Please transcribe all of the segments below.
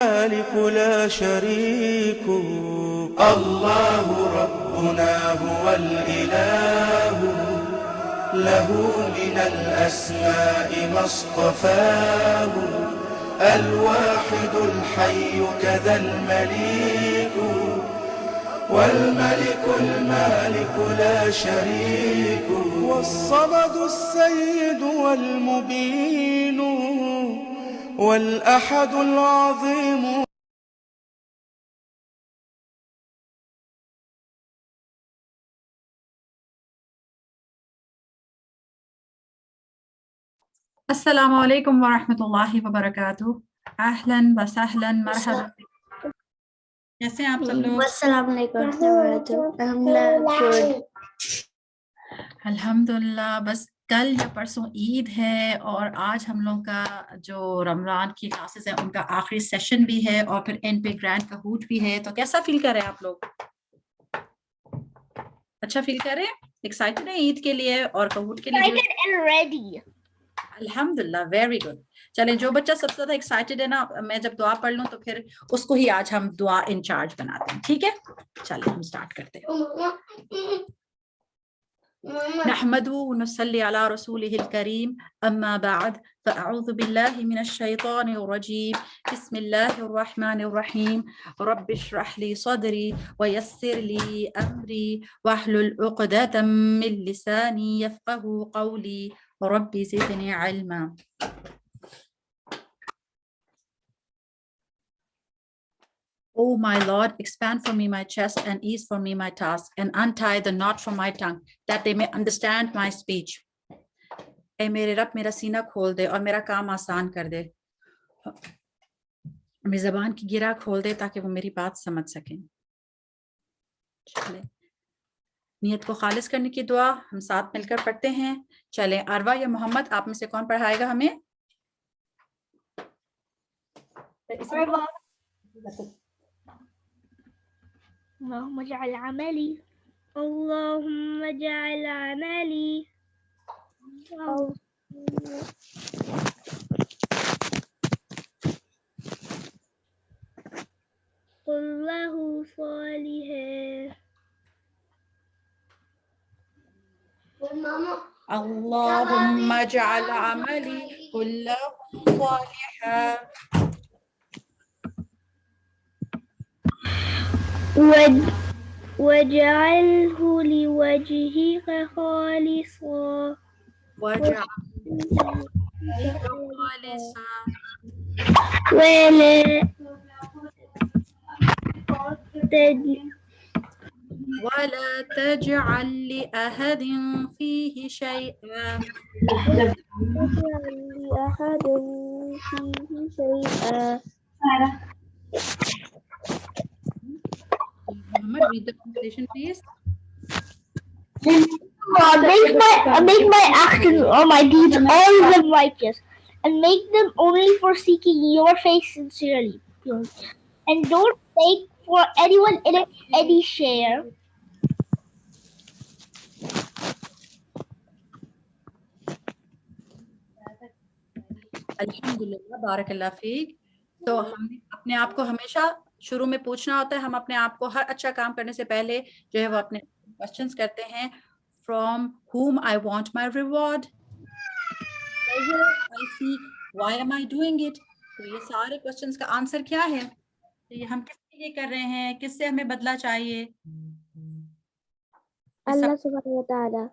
المالك لا شريك. الله ربنا هو الإله، له من الأسماء ما اصطفاه، الواحد الحي كذا المليك، والملك المالك لا شريك، والصمد السيد والمبين، والأحد العظيم. अस्सलामु अलैकुम व रहमतुल्लाहि व बरकातुहू। अहलन व सहलन मरहबा। कैसे हैं आप सब लोग? अस्सलामु अलैकुम व रहमतुल्लाह। अल्हम्दुलिल्लाह। बस कल या परसों ईद है और आज हम लोग का जो रमजान की क्लासेस है उनका आखिरी सेशन भी है और फिर एंड पे ग्रैंड कहूट भी है। तो कैसा फील कर रहे हैं आप लोग? अच्छा फील कर रहे हैं? एक्साइटेड है ईद के लिए और कहूट के लिए? Excited and ready. अल्हम्दुलिल्लाह, वेरी गुड। चलें, जो बच्चा सबसे ज्यादा एक्साइटेड है ना, मैं जब दुआ पढ़ लूं तो फिर उसको ही आज हम दुआ इंचार्ज बनाते हैं, ठीक है? चलें हम स्टार्ट करते हैं। नहमदु व नसल्ली अला रसूलिहिल करीम, अम्मा बाद, फ़अऊज़ु बिल्लाहि मिनश शैतानिर रजीम, बिस्मिल्लाहिर रहमानिर रहीम, रब्बिश्रह ली सदरी व यस्सिर ली अमरी वहलुल उक़दतम मिन लिसानी यफ़क़हू क़ौली rabbi ज़िदनी इल्मा। O my Lord, expand for me my chest and ease for me my task, and untie the knot from my tongue, that they may understand my speech. ए मेरे रब मेरा सीना खोल दे और मेरा काम आसान कर दे, मेरी ज़बान की गिरा खोल दे ताकि वो मेरी बात समझ सकें। चले, नियत को खालिस करने की दुआ हम साथ मिलकर पढ़ते हैं। चले, अरवा या मोहम्मद, आप में से कौन पढ़ाएगा हमें? اللهم اجعل عملي اللهم اجعل عملي كله صالحا. اللهم اجعل عملي كله صالحا واجعله لوجهك خالصا واجعله خالصا ولا تجعل لأحد فيه شيئا. Muhammad, read the translation, please. Make my actions or my deeds all of them righteous, and make them only for seeking your face sincerely. And don't take for anyone in it any share. अल्हम्दुलिल्लाह, बारकल्लाह Feke. तो हमने अपने आप को हमेशा शुरू में पूछना होता है, हम अपने आप को हर अच्छा काम करने से पहले जो है वो अपने क्वेश्चंस करते हैं, from whom I want my reward, pleasure I seek, why am I doing it। तो ये सारे क्वेश्चंस का आंसर क्या है? तो ये हम किस लिए कर रहे हैं, किससे हमें बदला चाहिए? अल्लाह सुब्हानहू व तआला।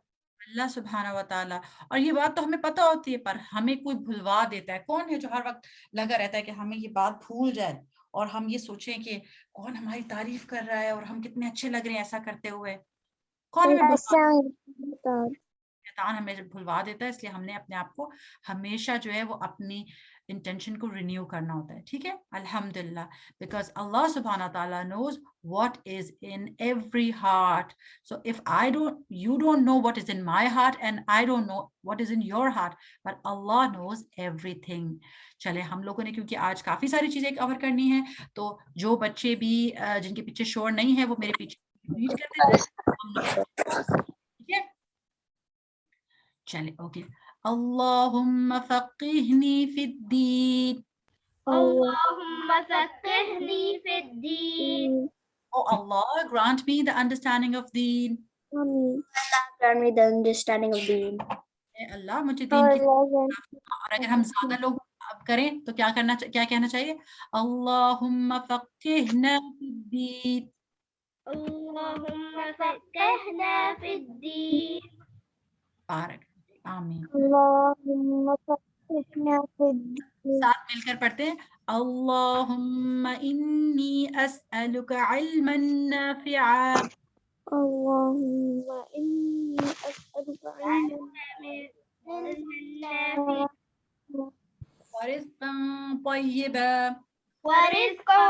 अल्लाह सुब्हाना व ताला। और ये बात तो हमें पता होती है, पर हमें कोई भुलवा देता है। कौन है जो हर वक्त लगा रहता है कि हमें ये बात भूल जाए और हम ये सोचें कि कौन हमारी तारीफ कर रहा है और हम कितने अच्छे लग रहे हैं ऐसा करते हुए? कौन हमें शैतान हमें भुलवा देता है। इसलिए हमने अपने आप को हमेशा जो है वो अपनी इंटेंशन को रिन्यू करना होता है, ठीक है? अल्हम्दुलिल्लाह, बिकॉज अल्लाह सुब्हाना ताला knows what is in every heart. So if you don't know what is in my heart and I don't know what is in your heart, but Allah knows everything. चले, हम लोगों ने क्योंकि आज काफी सारी चीजें कवर करनी है, तो जो बच्चे भी जिनके पीछे शोर नहीं है वो मेरे पीछे रीड कर देते हैं, ठीक है? चले, ओके। अल्लाहुम्मा फ़क़िहनी फ़िद्दीन। اللهم فقهني في الدين. Oh Allah, grant me the understanding of deen. Grant me the understanding of deen. अल्लाह मुझे दीन की, और अगर हम ज्यादा लोग अब करें तो क्या कहना चाहिए? अल्लाहुम्मा फक्किहना फिद्दीन। اللهم فقهنا في الدين. बारक, आमीन। اللهم فقهنا في الدين. साथ मिलकर पढ़ते हैं, अल्लाहुम्मा इन्नी अस्अलुका इल्मन नाफिआ। اللهم إني أسألك علما نافعا वरिज़्क़न तय्यिबा। ورزقا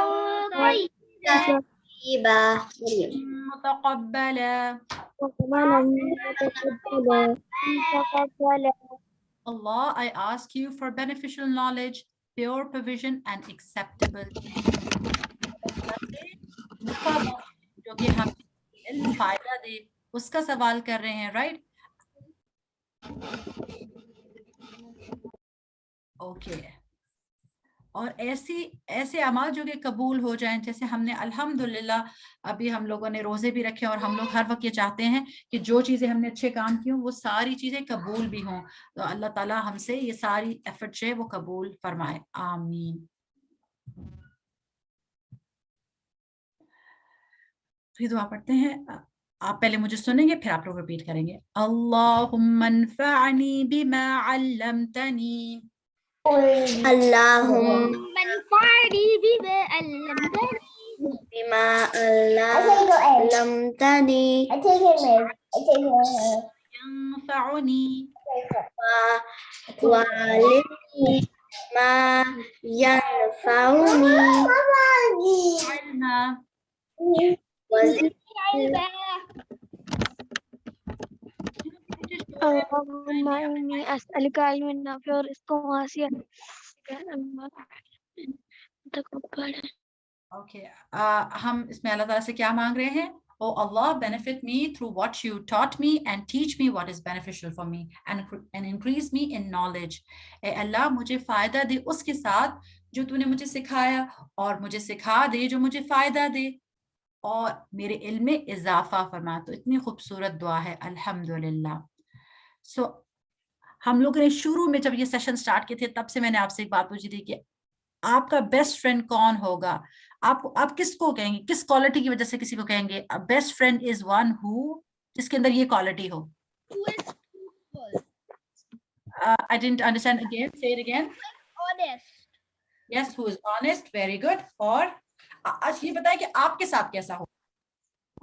طيبا मुतक़ब्बला। متقبلا. Allah, I ask you for beneficial knowledge, pure provision and acceptable. जो कि हम इल्म फायदा दे, उसका सवाल कर रहे हैं, राइट? ओके। और ऐसे अमाल जो कि कबूल हो जाएं, जैसे हमने अल्हम्दुलिल्लाह अभी हम लोगों ने रोजे भी रखे, और हम लोग हर वक्त ये चाहते हैं कि जो चीजें हमने अच्छे काम की हों वो सारी चीजें कबूल भी हों। तो अल्लाह ताला हमसे ये सारी एफर्ट है वो कबूल फरमाए, आमीन। फिर दुआ पढ़ते हैं, आप पहले मुझे सुनेंगे फिर आप लोग रिपीट करेंगे। अल्लाहुम्मा अन्फ़अनी बिमा अल्लमतनी। اللهم انفعني بما علمتني ينفعني وعلمني ما ينفعني علما وزدني علما. اللهم إني أسألك علما نافعا ورزقا واسعا تقبل. ओके, हम इसमें अल्लाह ताला से क्या मांग रहे हैं? Oh Allah, benefit me through what you taught me and teach me what is beneficial for me and increase me in knowledge. ए अल्लाह, मुझे फायदा दे उसके साथ जो तूने मुझे सिखाया, और मुझे सिखा दे जो मुझे फायदा दे, और मेरे इल्म में इजाफा फरमा। तो इतनी खूबसूरत दुआ है, अल्हम्दुलिल्लाह। सो हम लोगों ने शुरू में जब ये सेशन स्टार्ट किए थे तब से मैंने आपसे एक बात पूछी थी कि आपका बेस्ट फ्रेंड कौन होगा? आप किसको कहेंगे, किस क्वालिटी की वजह से किसी को कहेंगे best friend is one who, जिसके अंदर ये क्वालिटी हो? I didn't understand, again say it again. Honest. Yes, who is honest, very good. और आज ये बताएं कि आपके साथ कैसा हो,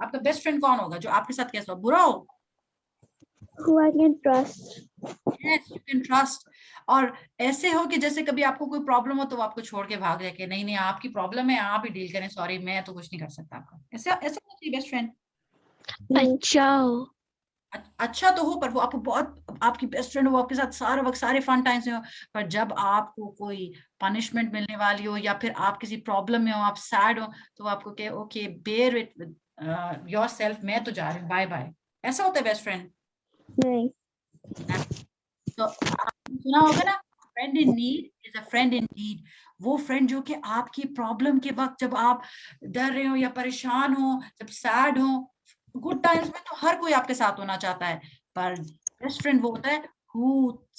आपका बेस्ट फ्रेंड कौन होगा जो आपके साथ कैसा हो? बुरा हो? Who I can trust. Yes, you can trust. और ऐसे हो कि जैसे कभी आपको कोई प्रॉब्लम हो तो वो आपको छोड़ के भाग जाए कि नहीं नहीं आपकी प्रॉब्लम है, आप ही डील करें, सॉरी मैं तो कुछ नहीं कर सकता आपका। ऐसा ऐसा होती है बेस्ट फ्रेंड। अच्छा हो, अच्छा तो हो, पर वो आपको बहुत, आपकी बेस्ट फ्रेंड वो आपके साथ सारा वक्त सारे फन टाइम्स में हो, पर जब आपको कोई पनिशमेंट मिलने वाली हो या फिर आप किसी प्रॉब्लम में हो, आप सैड हो, तो वो आपको कहे okay bear it with yourself, मैं तो जा रही हूँ, बाय बाय। ऐसा होता है बेस्ट फ्रेंड? नहीं। तो आपने सुना होगा ना, friend in need is a friend in need. वो फ्रेंड जो कि आपकी प्रॉब्लम के वक्त जब आप डर रहे हो या परेशान हो, जब सैड हो, गुड टाइम्स में तो हर कोई आपके साथ होना चाहता है, पर बेस्ट फ्रेंड वो होता है who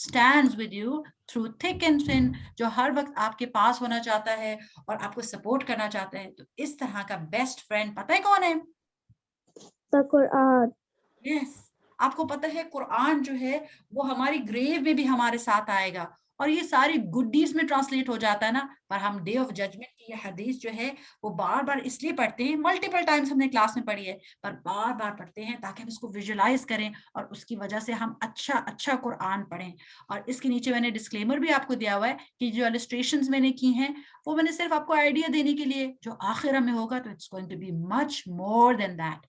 stands with you through thick and thin, जो हर वक्त आपके पास होना चाहता है और आपको सपोर्ट करना चाहता है। तो इस तरह का बेस्ट फ्रेंड पता है कौन है? कुरान। यस, आपको पता है कुरान जो है वो हमारी ग्रेव में भी हमारे साथ आएगा, और ये सारी गुड डीड्स में ट्रांसलेट हो जाता है ना, पर हम डे ऑफ जजमेंट की ये हदीस जो है वो बार बार इसलिए पढ़ते हैं, मल्टीपल टाइम्स हमने क्लास में पढ़ी है, पर बार बार पढ़ते हैं ताकि हम इसको विजुलाइज करें और उसकी वजह से हम अच्छा कुरान पढ़ें। और इसके नीचे मैंने डिस्क्लेमर भी आपको दिया हुआ है कि जो इलस्ट्रेशंस मैंने की हैं वो मैंने सिर्फ आपको आइडिया देने के लिए, जो आखिर में होगा तो it's going to be much more than that.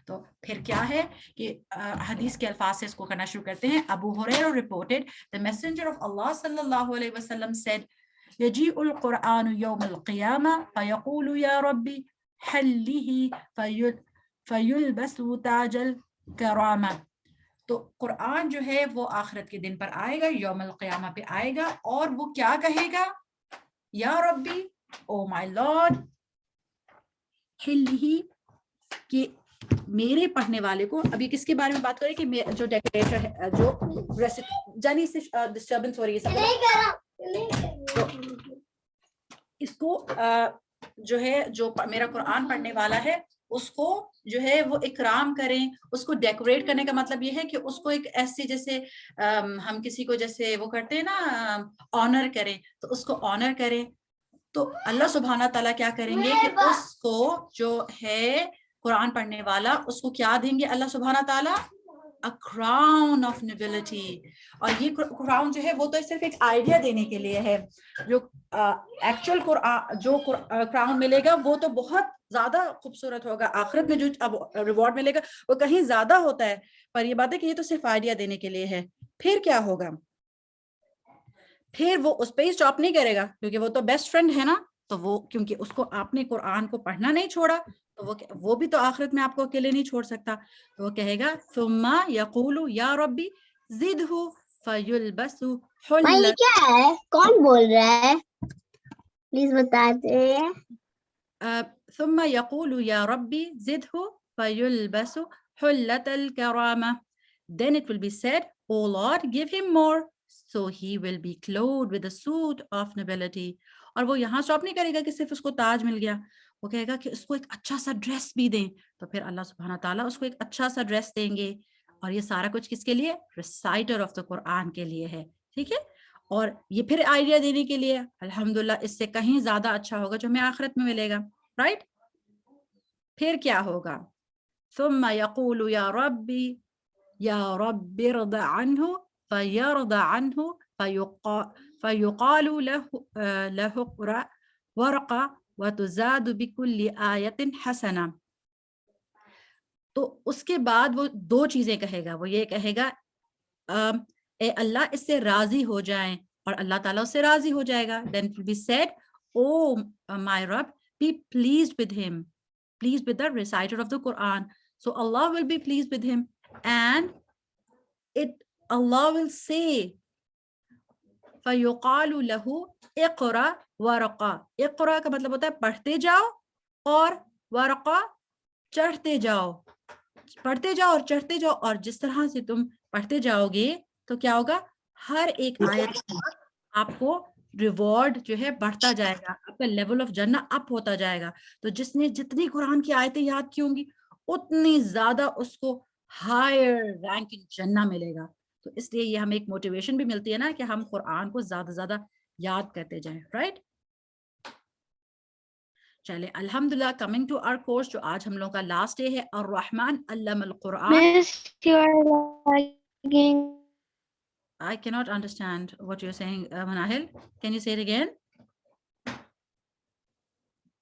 तो फिर क्या है कि हदीस के अल्फाज से इसको करना शुरू करते हैं। Abu Huraira reported the messenger of Allah सल्लल्लाहु अलैहि वसल्लम सेड यजीउल कुरान यौमल क़ियामा फयक़ूलु या रब्बी हल्लिही फयुलबसु ताजल करामा। तो कुरान जो है वो आखिरत के दिन पर आएगा, यौमल क़ियामा पे आएगा, और वो क्या कहेगा? या रब्बी, ओ माय लॉर्ड, हिल्ली कि मेरे पढ़ने वाले को, अभी किसके बारे में बात करें कि जो डेकोरेटर है, जो जानी से डिस्टर्बेंस हो रही है सब, तो इसको जो है, जो मेरा कुरान पढ़ने वाला है उसको जो है वो इकराम करें। उसको डेकोरेट करने का मतलब ये है कि उसको एक ऐसे, जैसे हम किसी को जैसे वो करते हैं ना, ऑनर करें, तो उसको ऑनर करें। तो अल्लाह सुब्हाना ताला क्या करेंगे कि उसको जो है कुरान पढ़ने वाला, उसको क्या देंगे अल्लाह सुब्हाना ताला? A crown of nobility. और ये क्राउन जो है वो तो सिर्फ एक आइडिया देने के लिए है। जो एक्चुअल जो क्राउन मिलेगा वो तो बहुत ज्यादा खूबसूरत होगा। आखिरत में जो अब रिवॉर्ड मिलेगा वो कहीं ज्यादा होता है। पर ये बात है कि ये तो सिर्फ आइडिया देने के लिए है। फिर क्या होगा? फिर वो उस पे ही स्टॉप नहीं करेगा, क्योंकि वो तो बेस्ट फ्रेंड है ना। तो वो, क्योंकि उसको आपने कुरान को पढ़ना नहीं छोड़ा, तो वो भी तो आखिरत में आपको अकेले नहीं छोड़ सकता। तो वो कहेगा सुम्मा यकूलु या रब्बी ज़िदहु फयुलबसु माँ, ये क्या है? कौन बोल रहा है? प्लीज बता दे। सुम्मा यकूलु या रब्बी ज़िदहु फयुलबसु हुल्लतल करामा. Then it will be said, O Lord, give him more, so he will be clothed with a suit of nobility. और वो यहाँ स्टॉप नहीं करेगा कि सिर्फ उसको ताज मिल गया, वो कहेगा कि उसको एक अच्छा सा ड्रेस भी दें। तो फिर अल्लाह सुब्हाना ताला उसको एक अच्छा सा ड्रेस देंगे। और ये सारा कुछ किसके लिए? रिसाइटर ऑफ द कुरान के लिए है, ठीक है। और ये फिर आइडिया देने के लिए, अल्हम्दुलिल्लाह, इससे कहीं ज्यादा अच्छा होगा जो हमें आखिरत में मिलेगा, राइट। फिर क्या होगा? सुम्मा यकूलु या रब्बी या रब्बि इरद अन्हु फयरद अन्हु फयुकालु लहु क़रा वरक़ा वतुज़ादु बिकुल्लि आयतिन हसना। तो उसके बाद वो दो चीजें कहेगा। वो ये कहेगा, ए अल्लाह, इससे राजी हो जाएं, और अल्लाह ताला उससे राजी हो जाएगा। Then it will be said, O my Rabb, be pleased with him, pleased with the reciter of the Quran. So Allah will be pleased with him, and Allah will say, فَيُقَالُ لَهُ اقْرَأْ وَرَقَّ. इक़रा का मतलब होता है पढ़ते जाओ, और वरक़ा चढ़ते जाओ। पढ़ते जाओ और चढ़ते जाओ, और जिस तरह से तुम पढ़ते जाओगे तो क्या होगा? हर एक आयत आपको रिवॉर्ड जो है बढ़ता जाएगा, आपका लेवल ऑफ जन्नत अप होता जाएगा। तो जिसने जितनी कुरान की आयतें याद की होंगी, उतनी ज्यादा उसको हायर रैंक इन जन्नत मिलेगा। तो इसलिए ये हमें एक मोटिवेशन भी मिलती है ना कि हम कुरान को ज्यादा याद करते जाएं, राइट। चले, अल्हम्दुलिल्लाह, कमिंग टू आवर कोर्स, जो आज हम लोगों का लास्ट डे है, अर्रहमान अल्लमल Quran. Miss, you're lagging. I cannot understand what you're saying, Manahil. Can you say it again?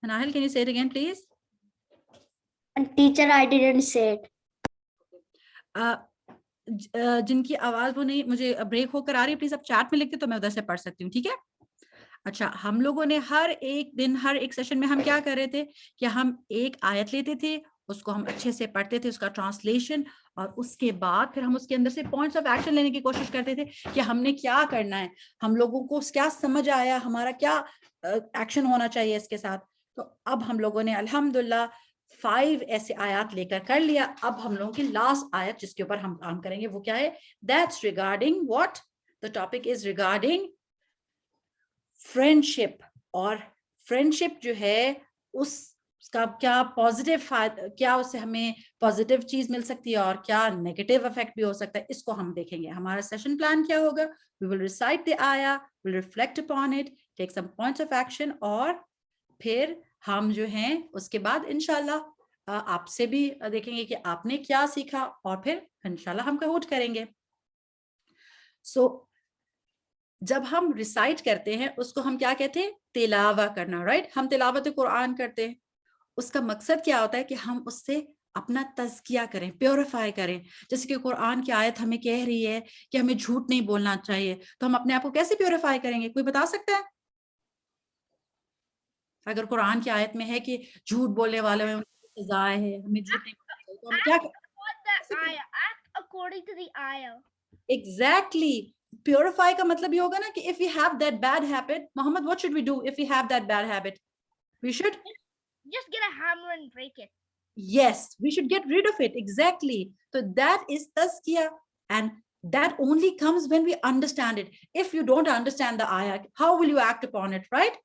Manahil, can you say it again, please? Teacher, I didn't say it. जिनकी आवाज वो नहीं, मुझे ब्रेक होकर आ रही है, प्लीज आप चैट में लिखते तो मैं उधर से पढ़ सकती हूँ, ठीक है। अच्छा, हम लोगों ने हर एक दिन, हर एक सेशन में हम क्या कर रहे थे कि हम एक आयत लेते थे, उसको हम अच्छे से पढ़ते थे, उसका ट्रांसलेशन, और उसके बाद फिर हम उसके अंदर से पॉइंट्स ऑफ एक्शन लेने की कोशिश करते थे कि हमने क्या करना है, हम लोगों को क्या समझ आया, हमारा क्या एक्शन होना चाहिए इसके साथ। तो अब हम लोगों ने अल्हम्दुलिल्लाह 5 ऐसे आयत लेकर कर लिया। अब हम लोगों की लास्ट आयत जिसके ऊपर हम काम करेंगे वो क्या है? That's regarding what? The topic is regarding friendship. और फ्रेंडशिप जो है उसका क्या पॉजिटिव, क्या उससे हमें पॉजिटिव चीज मिल सकती है और क्या नेगेटिव इफेक्ट भी हो सकता है, इसको हम देखेंगे। हमारा सेशन प्लान क्या होगा? वी विल रिसाइट द आया, will reflect upon it, take some points of action, और फिर हम जो हैं उसके बाद इंशाल्लाह आपसे भी देखेंगे कि आपने क्या सीखा, और फिर इंशाल्लाह हम कहोट करेंगे। सो जब हम रिसाइट करते हैं उसको हम क्या कहते हैं? तिलावा करना, राइट। हम तिलावत कुरान करते हैं, उसका मकसद क्या होता है कि हम उससे अपना तज़किया करें, प्योरीफाई करें। जैसे कि कुरान की आयत हमें कह रही है कि हमें झूठ नहीं बोलना चाहिए, तो हम अपने आप को कैसे प्योरीफाई करेंगे? कोई बता सकता है? अगर कुरान की आयत में है कि झूठ बोलने वाले में सजा है, हमें झूठ नहीं बोलना चाहिए, तो हम क्या करें? Act according to the ayah. Exactly purify का मतलब ये होगा ना कि if we have that bad habit, Muhammad, what should we do if we have that bad habit? We should Just get a hammer and break it. Yes, we should get rid of it. Exactly. So that is tazkiyah, and that only comes when we understand it. If you don't understand the ayah, how will you act upon it, right?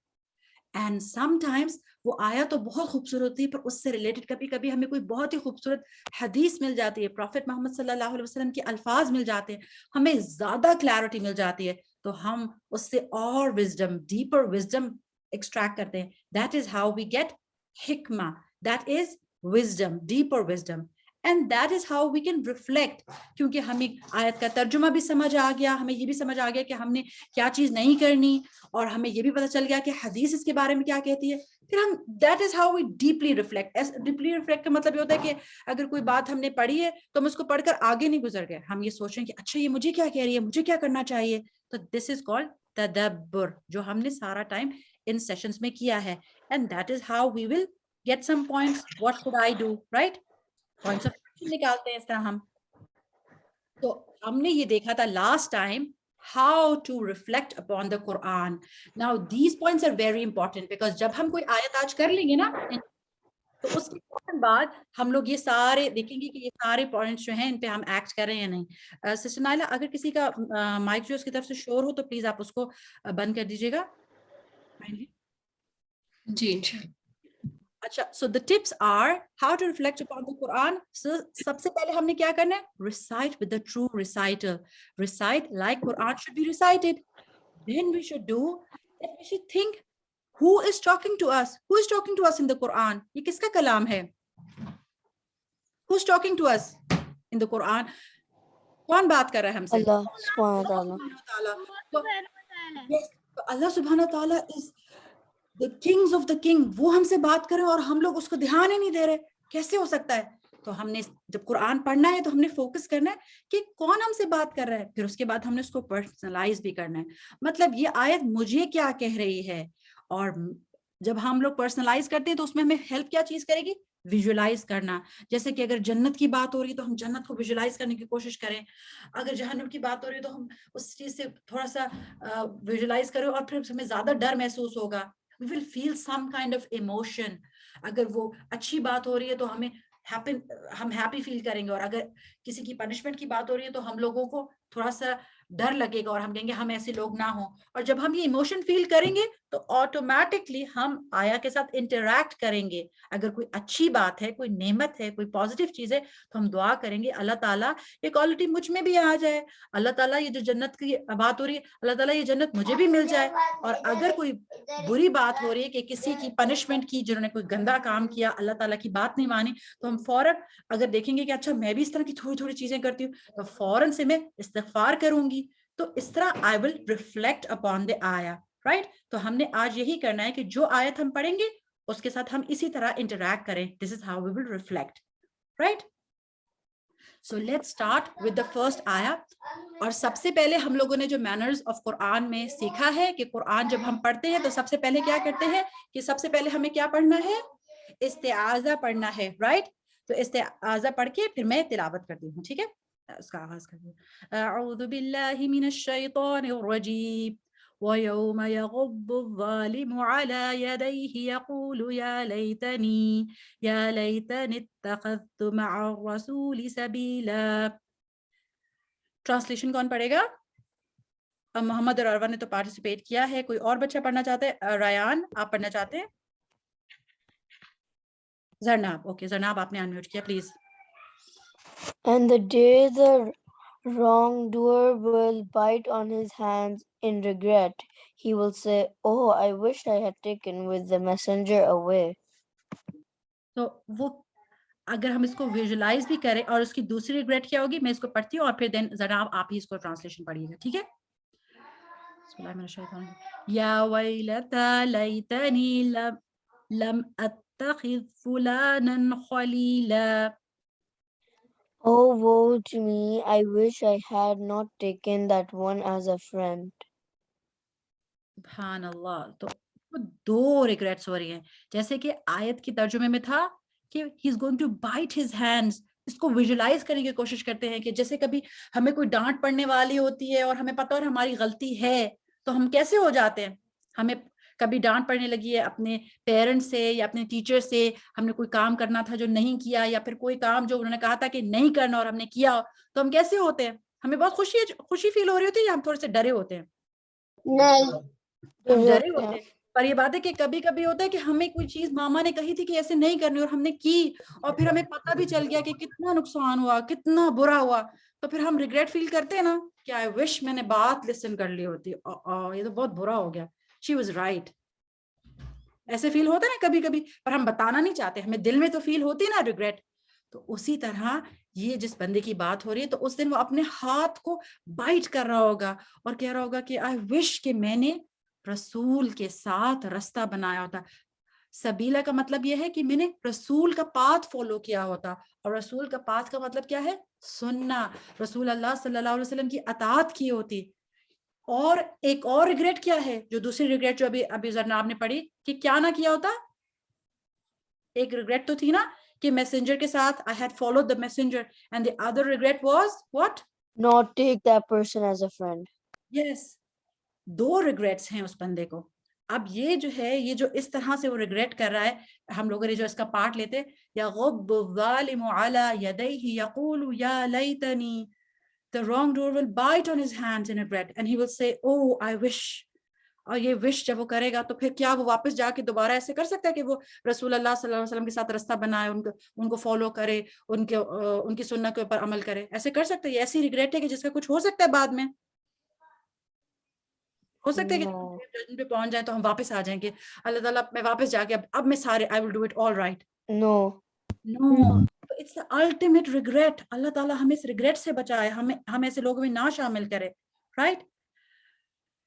And sometimes वो आया तो बहुत खूबसूरत होती है, पर उससे related कभी कभी हमें कोई बहुत ही खूबसूरत हदीस मिल जाती है, प्रॉफिट मोहम्मद सल्लल्लाहु अलैहि वसल्लम के अल्फाज मिल जाते हैं, हमें ज्यादा क्लैरिटी मिल जाती है, तो हम उससे और विजडम, डीपर विजडम एक्सट्रैक्ट करते हैं. That is how we get हिकमा. That is wisdom, deeper wisdom, and that is how we can reflect. क्योंकि हमें आयत का तर्जुमा भी समझ आ गया, हमें ये भी समझ आ गया कि हमने क्या चीज नहीं करनी, और हमें ये भी पता चल गया कि हदीस इसके बारे में क्या कहती है. फिर हम that is how we deeply reflect. Deeply reflect का मतलब ये होता है कि अगर कोई बात हमने पढ़ी है तो हम उसको पढ़कर आगे नहीं गुजर गए, हम ये सोच रहे हैं कि अच्छा ये मुझे क्या कह रही है, मुझे क्या करना चाहिए. तो this is called तदब्बुर, जो हमने सारा टाइम इन सेशंस में किया है. And that is how we will get some points. What should I do, right? Points of action निकालते हैं इस तरह हम. तो हमने ये देखा था last time how to reflect upon the Quran. Now these points are very important because जब हम कोई आयत आज कर लेंगे ना, तो उसके बाद हम लोग ये सारे देखेंगे कि ये सारे पॉइंट्स जो हैं इन पे हम एक्ट कर रहे हैं या नहीं. सिस्टर नाइला, अगर किसी का माइक जो उसकी तरफ से शोर हो तो प्लीज आप उसको बंद कर दीजिएगा. जी. अच्छा, so the tips are how to reflect upon the Quran. So सबसे पहले हमने क्या करना है? Recite with the true reciter. Recite like Quran should be recited. Then we should do that. We should think who is talking to us. Who is talking to us in the Quran? ये किसका कलाम है? Who's talking to us in the Quran? कौन बात कर रहा है हमसे? Allah subhanahu wa ta'ala. Yes, Allah subhanahu wa ta'ala is the kings of the king. वो हमसे बात कर रहे हैं और हम लोग उसको ध्यान ही नहीं दे रहे. कैसे हो सकता है? तो हमने जब कुरान पढ़ना है तो हमने फोकस करना है कि कौन हमसे बात कर रहा है, फिर उसके बाद हमने उसको पर्सनलाइज भी करना है. मतलब ये आयत मुझे क्या कह रही है, और जब हम लोग पर्सनलाइज करते हैं तो उसमें हमें हेल्प क्या चीज करेगी? विजुअलाइज करना. जैसे कि अगर जन्नत की बात हो रही है तो हम जन्नत को विजुअलाइज करने की कोशिश करें, अगर जहन्नम की बात हो रही है तो हम उस चीज से थोड़ा सा विजुअलाइज करें, और फिर हमें ज्यादा डर महसूस होगा. We will feel some kind of emotion. अगर वो अच्छी बात हो रही है तो हम हैप्पी फील करेंगे, और अगर किसी की पनिशमेंट की बात हो रही है तो हम लोगों को थोड़ा सा डर लगेगा और हम कहेंगे हम ऐसे लोग ना हो. और जब हम ये इमोशन फील करेंगे तो ऑटोमेटिकली हम आया के साथ इंटरैक्ट करेंगे. अगर कोई अच्छी बात है, कोई नेमत है, कोई पॉजिटिव चीज है, तो हम दुआ करेंगे अल्लाह ताला ये क्वालिटी मुझ में भी आ जाए. अल्लाह ताला ये जो जन्नत की बात हो रही है, अल्लाह ताला ये जन्नत मुझे भी मिल जाए. और अगर कोई बुरी बात हो रही है कि किसी की पनिशमेंट की, जिन्होंने कोई गंदा काम किया, अल्लाह ताला की बात नहीं मानी, तो हम फौरन अगर देखेंगे कि अच्छा मैं भी इस तरह की थोड़ी थोड़ी चीजें करती हूँ, तो फौरन से मैं इस्तिगफार करूंगी. तो इस तरह I will reflect upon the आया, राइट. तो हमने आज यही करना है कि जो आयत हम पढ़ेंगे उसके साथ हम इसी तरह इंटरैक्ट करें. This is how we will reflect, right. So let's start with the first आया. और सबसे पहले हम लोगों ने जो मैनर्स ऑफ कुरान में सीखा है कि कुरान जब हम पढ़ते हैं तो सबसे पहले क्या करते हैं कि सबसे पहले हमें क्या पढ़ना है? इस्तेआज़ा पढ़ना है, राइट. तो इस्तेआज़ा पढ़ के फिर मैं तिलावत करती हूँ, ठीक है. उसका आगाज करती हूँ. अऊज़ु बिल्लाहि मिनश शैतानिर रजीम वयौम यग़ुद्दु ज़ालिमु अला यदैहि यक़ूलु या लैतनी इत्तख़ज़्तु मअर रसूलि सबीला. ट्रांसलेशन कौन पढ़ेगा? मोहम्मद और अरवा ने तो पार्टिसिपेट किया है. कोई और बच्चा पढ़ना चाहते हैं? रायान, आप पढ़ना चाहते हैं? जरनाब, ओके जरनाब आपने अनम्यूट किया, please. And the day the wrongdoer will bite on his hands in regret, he will say, "Oh, I wish I had taken with the messenger away." तो वो अगर हम इसको विजुअलाइज भी करें और उसकी दूसरी रिग्रेट क्या होगी, मैं इसको पढ़ती हूँ और फिर देन जनाब आप ही इसको ट्रांसलेशन पढ़िएगा, ठीक है. या वैलता लैतनी lump अत्तखिज़ फुलानन खलीला. Oh, woe to me! I wish I had not taken that one as a friend. सुभान अल्लाह. तो दो रिग्रेट्स हो रही हैं. जैसे कि आयत की तर्जुमे में था कि he is going to bite his hands, इसको विजुलाइज करने की कोशिश करते हैं कि जैसे कभी हमें कोई डांट पड़ने वाली होती है और हमें पता और हमारी गलती है, तो हम कैसे हो जाते हैं? हमें कभी डांट पड़ने लगी है अपने पेरेंट्स से या अपने टीचर से, हमने कोई काम करना था जो नहीं किया, या फिर कोई काम जो उन्होंने कहा था कि नहीं करना और हमने किया, तो हम कैसे होते हैं? हमें बहुत खुशी फील हो रही होती है या हम थोड़े से डरे होते हैं? नहीं, हम डरे होते हैं। पर ये बात है कि कभी कभी होता है कि हमें कोई चीज मामा ने कही थी कि ऐसे नहीं करनी और हमने की, और फिर हमें पता भी चल गया कि कितना नुकसान हुआ, कितना बुरा हुआ, तो फिर हम रिग्रेट फील करते हैं ना कि आई विश मैंने बात लिसन कर ली होती, ये तो बहुत बुरा हो गया, शी वाज राइट। ऐसे फील होता है ना कभी कभी, पर हम बताना नहीं चाहते, हमें दिल में तो फील होती है ना रिग्रेट। तो उसी तरह ये जिस बंदे की बात हो रही है, तो उस दिन वो अपने हाथ को बाइट कर रहा होगा और कह रहा होगा कि आई विश कि मैंने रसूल के साथ रास्ता बनाया होता। सबीला का मतलब यह है कि मैंने रसूल का पाथ फॉलो किया होता, और रसूल का पाथ का मतलब क्या है? सुनना, रसूल अल्लाह सल्लल्लाहु अलैहि वसल्लम की अताअत की होती। और एक और रिग्रेट क्या है, जो दूसरी रिग्रेट जो अभी जरनाब ने पढ़ी, कि क्या ना किया होता? एक रिग्रेट तो थी ना कि मैसेंजर के साथ I had followed the messenger, and the other regret was what? Not take that person as a friend. Yes, दो रिग्रेट्स हैं उस बंदे को। अब ये जो है, ये जो इस तरह से वो रिग्रेट कर रहा है, हम लोगों ने जो इसका पार्ट लेते, यग़ुब्बु ज़ालिमु अला यदैहि यक़ूलु या लैतनी, the wrongdoer will bite on his hands in regret and he will say, oh I wish। और ये विश जब वो करेगा तो फिर क्या वो वापस जाके दोबारा ऐसे कर सकता है कि वो रसूल अल्लाह सल्लल्लाहु अलैहि वसल्लम के साथ रास्ता बनाए, उनको फॉलो करे, उनकी सुन्नत के ऊपर अमल करे? ऐसे कर सकता है? ये ऐसी रिग्रेट है कि जिसका कुछ हो सकता है बाद में? हो सकता है कि No. जजमेंट पे पहुंच जाए तो हम वापस आ जाएंगे, अल्लाह ताला मैं वापस जाके अब मैं सारे I will do it all right. No. No, it's the ultimate regret. Allah ताला हमें इस रिग्रेट से बचाए, हम ऐसे लोगों में ना शामिल करे, राइट?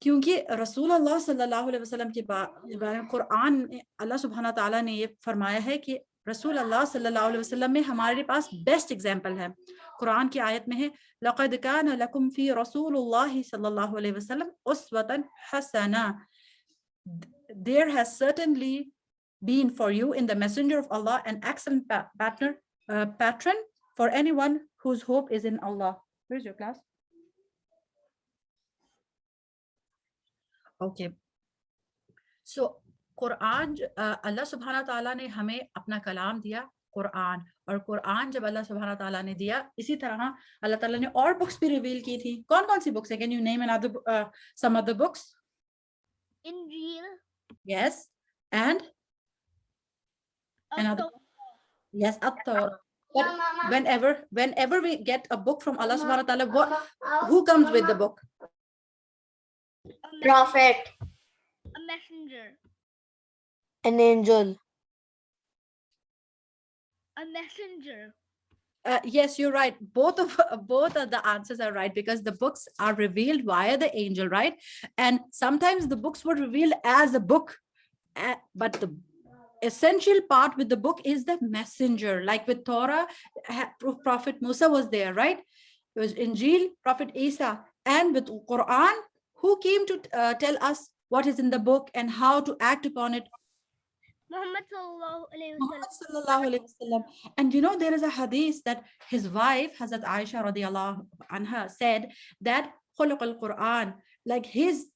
क्योंकि रसूल अल्लाह सल्लल्लाहु अलैहि वसल्लम के बारे में कुरान में अल्लाह सुब्हाना ताला ने ये फरमाया है कि रसूल अल्लाह सल्लल्लाहु अलैहि वसल्लम में हमारे पास बेस्ट एग्जाम्पल है। कुरान की आयत में है, लक़द कान लकुम फी रसूलिल्लाहि सल्लल्लाहु अलैहि वसल्लम उस्वतन हसना, there has certainly been for you in the messenger of Allah an excellent patron for anyone whose hope is in Allah. Where's your class? Okay, so Quran, अल्लाह सुब्हाना ताला ने हमें अपना कलाम दिया कुरान, और कुरान जब अल्लाह सुब्हाना ताला ने दिया, इसी तरह अल्लाह ताला ने और बुक्स भी रिवील की थी। कौन कौन सी बुक्स है? Can you name another some other books? Injil, Yes, and another, yes, at-Torah. But whenever we get a book from Allah subhanahu wa ta'ala, who comes with the book? prophet, a messenger, An angel. a messenger. Yes, you're right. Both of the answers are right, because the books are revealed via the angel, right? And sometimes the books were revealed as a book, but the essential part with the book is the messenger. Like with Torah, Prophet Musa was there, right? It was Injil, Prophet Isa. And with Quran, who came to tell us what is in the book and how to act upon it? Muhammad sallallahu alaihi wasallam. Muhammad sallallahu alaihi wasallam. And you know, there is a hadith that his wife, Hazrat Aisha radiallahu anha, said that khuluq al-Quran, like his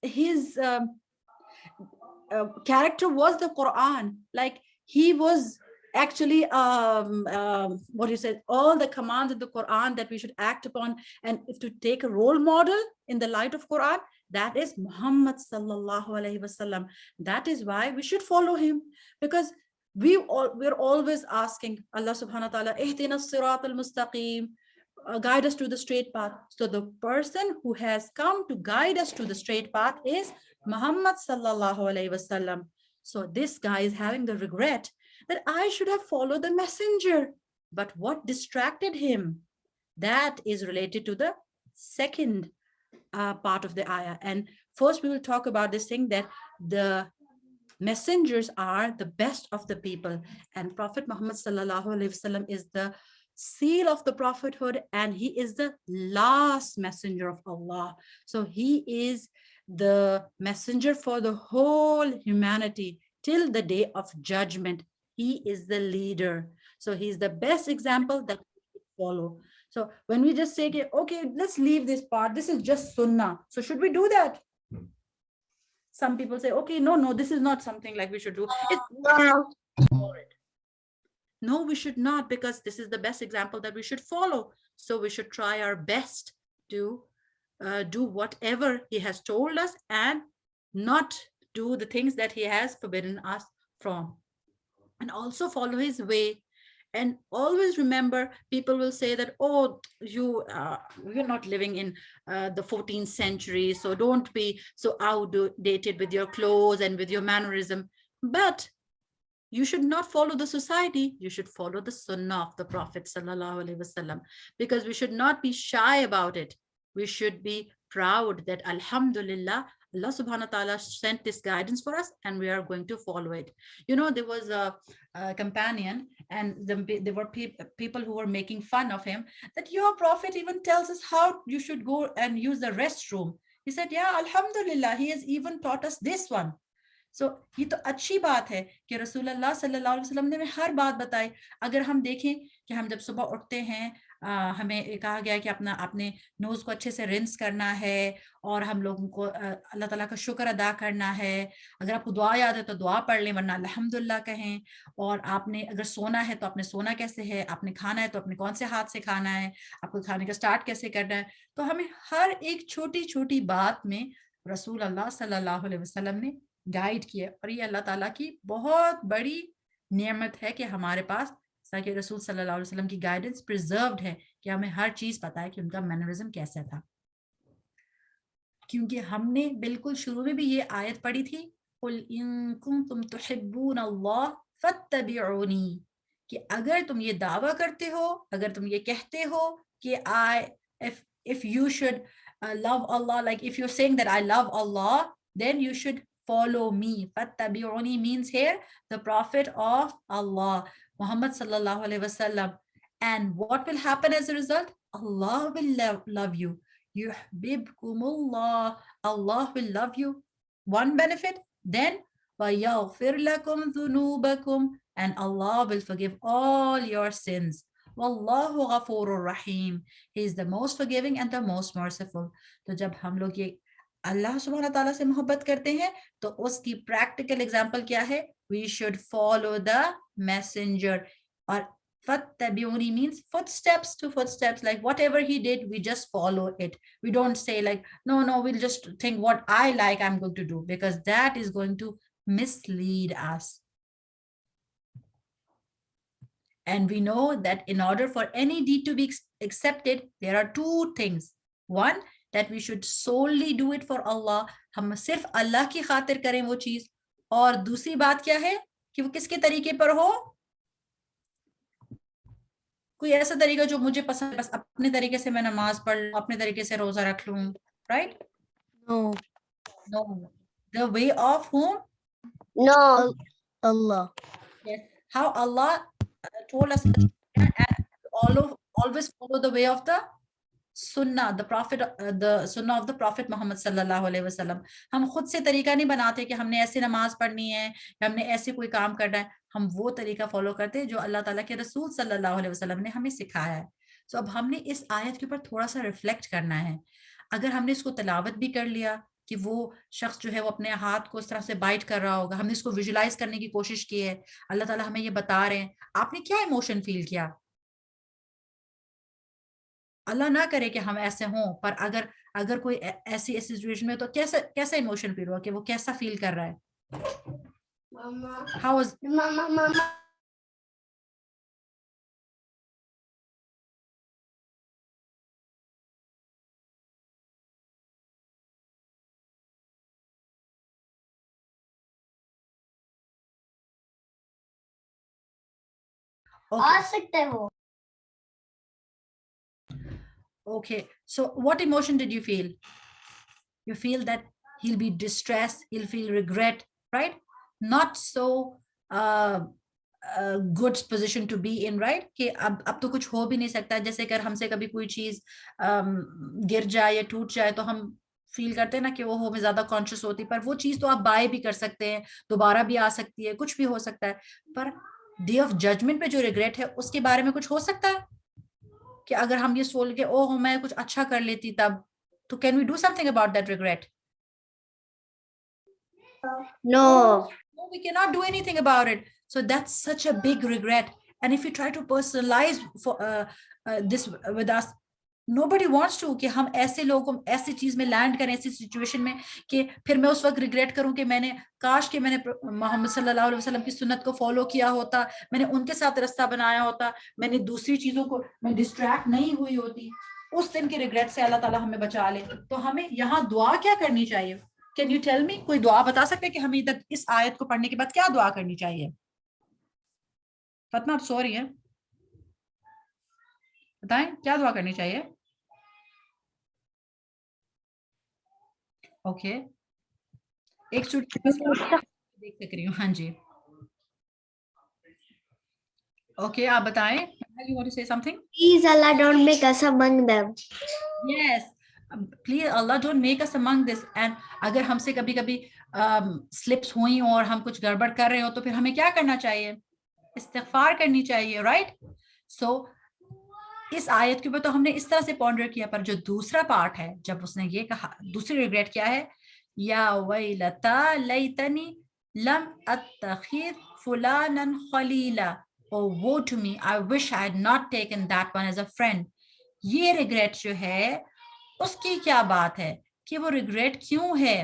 character was the Quran. Like he was actually what you said, all the commands of the Quran that we should act upon, and if to take a role model in the light of Quran, that is Muhammad sallallahu alaihi wasallam. That is why we should follow him, because we're always asking Allah subhanahu wa ta'ala, ihdina as-sirat al-mustaqim, guide us to the straight path. So the person who has come to guide us to the straight path is Muhammad sallallahu alaihi wasallam. So this guy is having the regret that I should have followed the messenger. But what distracted him? That is related to the second part of the ayah. And first we will talk about this thing that the messengers are the best of the people, and Prophet Muhammad sallallahu alaihi wasallam is the seal of the prophethood, and he is the last messenger of Allah. So he is the messenger for the whole humanity till the day of judgment. He is the leader. So he's the best example that we follow. So when we just say, okay, let's leave this part, this is just sunnah, so should we do that? Some people say, okay, no, this is not something like we should do. No, we should not, because this is the best example that we should follow. So we should try our best to do whatever he has told us and not do the things that he has forbidden us from, and also follow his way. And always remember, people will say that, oh, you're not living in the 14th century, so don't be so outdated with your clothes and with your mannerism. But you should not follow the society. You should follow the sunnah of the Prophet sallallahu alaihi wasallam, because we should not be shy about it. We should be proud that Alhamdulillah, Allah subhanahu wa ta'ala sent this guidance for us and we are going to follow it. You know, there was a companion, and there were people who were making fun of him, that your Prophet even tells us how you should go and use the restroom. He said, yeah, Alhamdulillah, he has even taught us this one. So ये तो अच्छी बात है कि रसूलुल्लाह सल्लल्लाहु अलैहि वसल्लम ने हमें हर बात बताई. अगर हम देखें कि हम जब सुबह उठते हैं, हमें कहा गया है कि अपने नोज को अच्छे से रिंस करना है, और हम लोगों को अल्लाह ताला का शुक्र अदा करना है. अगर आपको दुआ याद है तो दुआ पढ़ लें, वरना अल्हम्दुलिल्लाह कहें. और आपने अगर सोना है तो आपने सोना कैसे है, आपने खाना है तो अपने कौन से हाथ से खाना है, आपको खाने का स्टार्ट कैसे करना है. तो हमें हर एक छोटी छोटी बात में रसूल अल्लाह सल्लल्लाहु अलैहि वसल्लम ने गाइड किया. और ये अल्लाह ताला की बहुत बड़ी नेमत है कि हमारे पास कि रसूल सल्लल्लाहु अलैहि वसल्लम की गाइडेंस प्रिजर्व्ड है, कि हमें हर चीज पता है कि उनका मैनरिज्म कैसा था. क्योंकि हमने बिल्कुल शुरू में भी ये आयत पढ़ी थी, कुल इन कुंतुम तुहिब्बूनल्लाह फत्तबिऊनी, कि अगर तुम ये दावा करते हो, अगर तुम ये कहते हो कि if you should love Allah, like if you're saying that I love Allah, then you should follow me. Fattabi'uni means here the Prophet of Allah, Muhammad sallallahu alaihi wasallam. And what will happen as a result? Allah will love you. Yuhibbukumullah. Allah will love you. One benefit. Then وَيَغْفِرْ لَكُمْ ذُنُوبَكُمْ, and Allah will forgive all your sins. Wallahu ghafurur rahim. He is the most forgiving and the most merciful. तो जब हम लोग ये अल्लाह सुब्हाना ताला से मोहब्बत करते हैं, तो उसकी प्रैक्टिकल एग्जांपल क्या है? We should follow the messenger. और fattabi'uni means footsteps to footsteps, like whatever he did, we just follow it. We don't say like, no, we'll just think what I like I'm going to do, because that is going to mislead us. And we know that in order for any deed to be accepted, there are two things. One, that we should solely do it for Allah. हम सिर्फ अल्लाह की खातिर करें वो चीज. और दूसरी बात क्या है कि वो किसके तरीके पर हो? कोई ऐसा तरीका जो मुझे पसंद है, बस अपने तरीके से मैं नमाज पढ़ लूं, अपने तरीके से रोजा रख लूं, right? No. The way of whom? No. Allah. Yes. How Allah told us, and always follow the way of the सुन्ना, the prophet, the sunnah of the Prophet Muhammad sallallahu alaihi wasallam. हम खुद से तरीका नहीं बनाते कि हमने ऐसे नमाज पढ़नी है या हमने ऐसे कोई काम करना है. हम वो तरीका फॉलो करते हैं जो अल्लाह ताला के रसूल सल्लल्लाहु अलैहि वसल्लम ने हमें सिखाया है. So अब हमने इस आयत के ऊपर थोड़ा सा रिफ्लेक्ट करना है. अगर हमने इसको तिलावत भी कर लिया कि वो शख्स जो है वो अपने हाथ को इस तरह से बाइट कर रहा होगा, हमने इसको विजुलाइज करने की कोशिश की है, अल्लाह ताला हमें ये बता रहे हैं, आपने क्या इमोशन फील किया? अल्लाह ना करे कि हम ऐसे हों, पर अगर कोई ऐसी सिचुएशन में, तो कैसा इमोशन फील हुआ, कि वो कैसा फील कर रहा है? How was Okay, so what emotion did you feel? You feel that he'll be distressed, he'll feel regret, right? Not so good position to be in, right? कि अब तो कुछ हो भी नहीं सकता. जैसे अगर हमसे कभी कोई चीज गिर जाए या टूट जाए, तो हम फील करते हैं ना कि वो हमें ज्यादा कॉन्शियस होती, पर वो चीज तो आप बाय भी कर सकते हैं, दोबारा भी आ सकती है, कुछ भी हो सकता है. पर डे ऑफ जजमेंट पे जो रिग्रेट है, उसके बारे में कुछ हो सकता है? कि अगर हम ये सोच के ओह मैं कुछ अच्छा कर लेती तब, तो can we do something about that regret? No. No, we cannot do anything about it. So that's such a big regret. And if you try to personalize for this with us, nobody wants to कि हम ऐसे लोगों को ऐसी चीज में land करें, ऐसी सिचुएशन में कि फिर मैं उस वक्त रिग्रेट करूं कि मैंने काश कि मैंने मोहम्मद सल्लल्लाहु अलैहि वसल्लम की सुन्नत को फॉलो किया होता, मैंने उनके साथ रास्ता बनाया होता, मैंने दूसरी चीजों को मैं डिस्ट्रैक्ट नहीं हुई होती। उस दिन के रिग्रेट से अल्लाह ताला हमें बचा ले। तो हमें यहाँ दुआ क्या करनी चाहिए? Can you tell me? कोई दुआ बता सकते हैं कि हमें इधर इस आयत को पढ़ने के बाद क्या दुआ करनी चाहिए? फतमा आप सो रही है, बताएं क्या दुआ करनी चाहिए? ओके एक स्टूडेंट देख सक रही हूँ। हाँ जी ओके आप बताएं। You want to say something? Please, Allah, don't make us among them. Yes, please Allah don't make us among this. And अगर हमसे कभी कभी स्लिप्स हुई और हम कुछ गड़बड़ कर रहे हो तो फिर हमें क्या करना चाहिए? इस्तिगफार करनी चाहिए, राइट? सो इस आयत के ऊपर तो हमने इस तरह से पॉन्डर किया, पर जो दूसरा पार्ट है, जब उसने ये कहा, दूसरी रिग्रेट क्या है? या वैलता लैतनी lump अत्तखिद फुलानन खलीला, oh woe to me, I wish I had not taken that one as a friend। ये रिग्रेट जो है उसकी क्या बात है कि वो रिग्रेट क्यों है?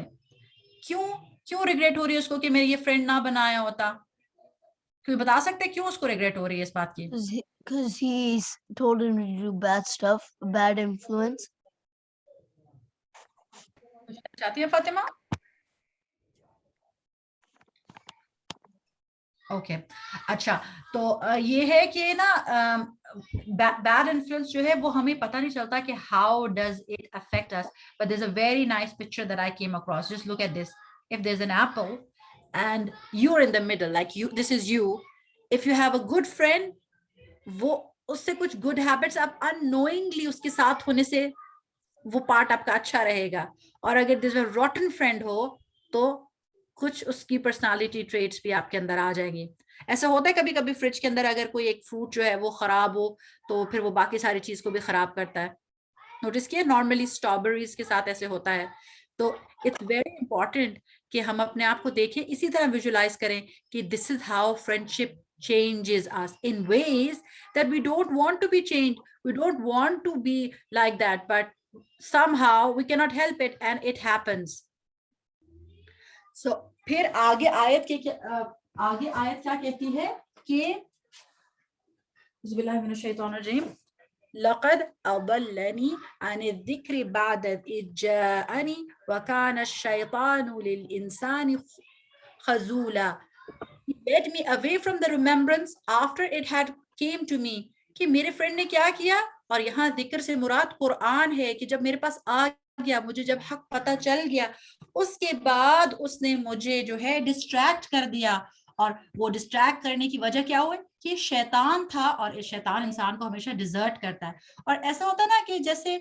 क्यों क्यों रिग्रेट हो रही है उसको कि मेरे ये फ्रेंड ना बनाया होता? कोई बता सकते हैं क्यों उसको रिग्रेट हो रही है इस बात की? Because he's told him to do bad stuff, bad influence. चाहती है फातिमा? ओके अच्छा, तो ये है कि ना बैड इन्फ्लुएंस जो है वो हमें पता नहीं चलता कि how does it affect us, but there is a very nice picture that I came across. Just look at this. If there is an apple and you're in the middle, like you, this is you, if you have a good friend, वो उससे कुछ good habits आप unknowingly उसके साथ होने से वो part आपका अच्छा रहेगा। और अगर दिस रॉटन फ्रेंड हो तो कुछ उसकी पर्सनालिटी ट्रेट्स भी आपके अंदर आ जाएंगी। ऐसा होता है कभी कभी फ्रिज के अंदर अगर कोई एक फ्रूट जो है वो खराब हो तो फिर वो बाकी सारी चीज को भी खराब करता है। नोटिस किया, नॉर्मली स्ट्रॉबेरीज के साथ ऐसे होता है। तो इट्स वेरी इंपॉर्टेंट कि हम अपने आप को देखें, इसी तरह विजुलाइज करें कि this is how friendship changes us in ways that we don't want to be changed, we don't want to be like that, but somehow we cannot help it and it happens। so फिर आगे आयत के आगे आयत क्या कहती है कि बिस्मिल्लाह मिनश शैतानिर रजीम लक़द अदल्लनी अन ज़िक्रि बअद इज़ जाअनी व कान अश-शैतानु लिल इंसानी खज़ूला। He led me away from the remembrance after it had came to me। कि मेरे फ्रेंड ने क्या किया, और यहाँ जिक्र से मुराद कुरान है, कि जब मेरे पास आ गया, मुझे जब हक पता चल गया, उसके बाद उसने मुझे जो है डिस्ट्रैक्ट कर दिया। और वो डिस्ट्रैक्ट करने की वजह क्या हुई कि शैतान था, और शैतान इंसान को हमेशा डिजर्ट करता है। और ऐसा होता है ना कि जैसे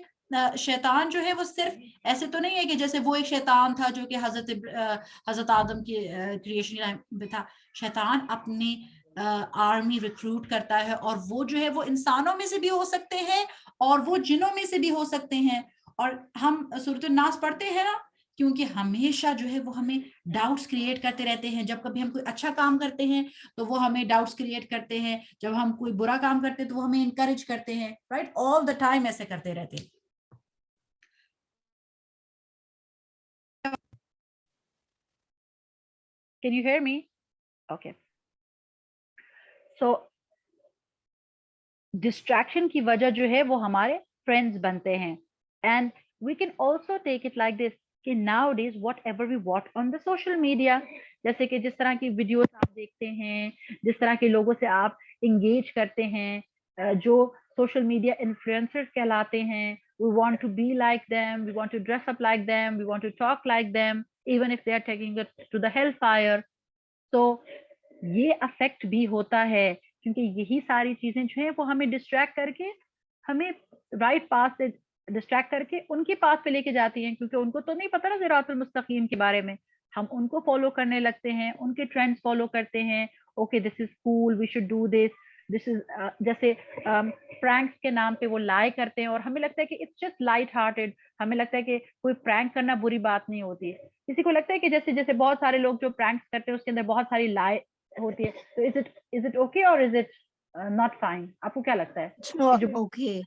शैतान जो है वो सिर्फ ऐसे तो नहीं है कि जैसे वो एक शैतान था जो कि हजरत आदम की क्रिएशन में था। शैतान अपनी आर्मी रिक्रूट करता है, और वो जो है वो इंसानों में से भी हो सकते हैं और वो जिनों में से भी हो सकते हैं। और हम सूरत नास पढ़ते हैं ना, क्योंकि हमेशा जो है वो हमें डाउट्स क्रिएट करते रहते हैं। जब कभी हम कोई अच्छा काम करते हैं तो वो हमें डाउट्स क्रिएट करते हैं, जब हम कोई बुरा काम करते हैं तो वो हमें इनकरेज करते हैं, राइट? ऑल द टाइम ऐसे करते रहते हैं। Can you hear me? Okay. So distraction की वजह जो है वो हमारे friends बनते हैं। And we can also take it like this कि nowadays whatever we watch on the social media, जैसे कि जिस तरह की वीडियोस आप देखते हैं, जिस तरह के लोगों से आप engage करते हैं, जो social media influencers कहलाते हैं, we want to be like them, we want to dress up like them, we want to talk like them, even if they are taking it to the hellfire। तो ये affect भी होता है, क्योंकि यही सारी चीजें जो है वो हमें डिस्ट्रैक्ट करके, हमें राइट पाथ से डिस्ट्रैक्ट करके उनके पाथ पे लेके जाती हैं, क्योंकि उनको तो नहीं पता ना सिरातुल मुस्तकीम के बारे में। हम उनको फॉलो करने लगते हैं, उनके ट्रेंड्स फॉलो करते हैं। Okay this is cool, we should do this. This is जैसे प्रैंक्स के नाम पे वो लाई करते हैं और हमें लगता है कि इट्स जस्ट लाइट हार्टेड, हमें लगता है कि कोई प्रैंक करना बुरी बात नहीं होती है। किसी को लगता है कि जैसे जैसे बहुत सारे लोग जो प्रैंक्स करते हैं उसके अंदर बहुत सारी लाई होती है, तो इज इट ओके और इज इट नॉट फाइन? आपको क्या लगता है? It's not जो okay.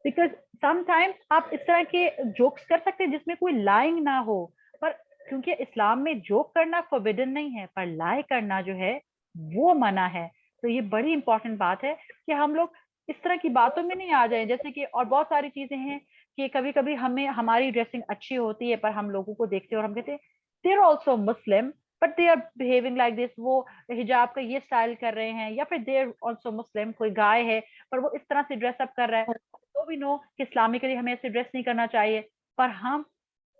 बिकॉज समटाइम्स आप इस तरह के जोक्स कर सकते हैं जिसमें कोई लाइंग ना हो, पर क्योंकि इस्लाम में जोक करना फोरबिडन नहीं है, पर लाई करना जो है वो मना है। तो ये बड़ी इंपॉर्टेंट बात है कि हम लोग इस तरह की बातों में नहीं आ जाए। जैसे कि और बहुत सारी चीजें हैं कि कभी कभी हमें हमारी ड्रेसिंग अच्छी होती है पर हम लोगों को देखते हैं और हम कहते हैं they are also Muslim but they are behaving like this, वो हिजाब का ये स्टाइल कर रहे हैं, या फिर दे आर ऑल्सो मुस्लिम, कोई गाय है पर वो इस तरह से ड्रेसअप कर रहा है, तो भी नो कि इस्लामिकली हमें ऐसे ड्रेस नहीं करना चाहिए, पर हम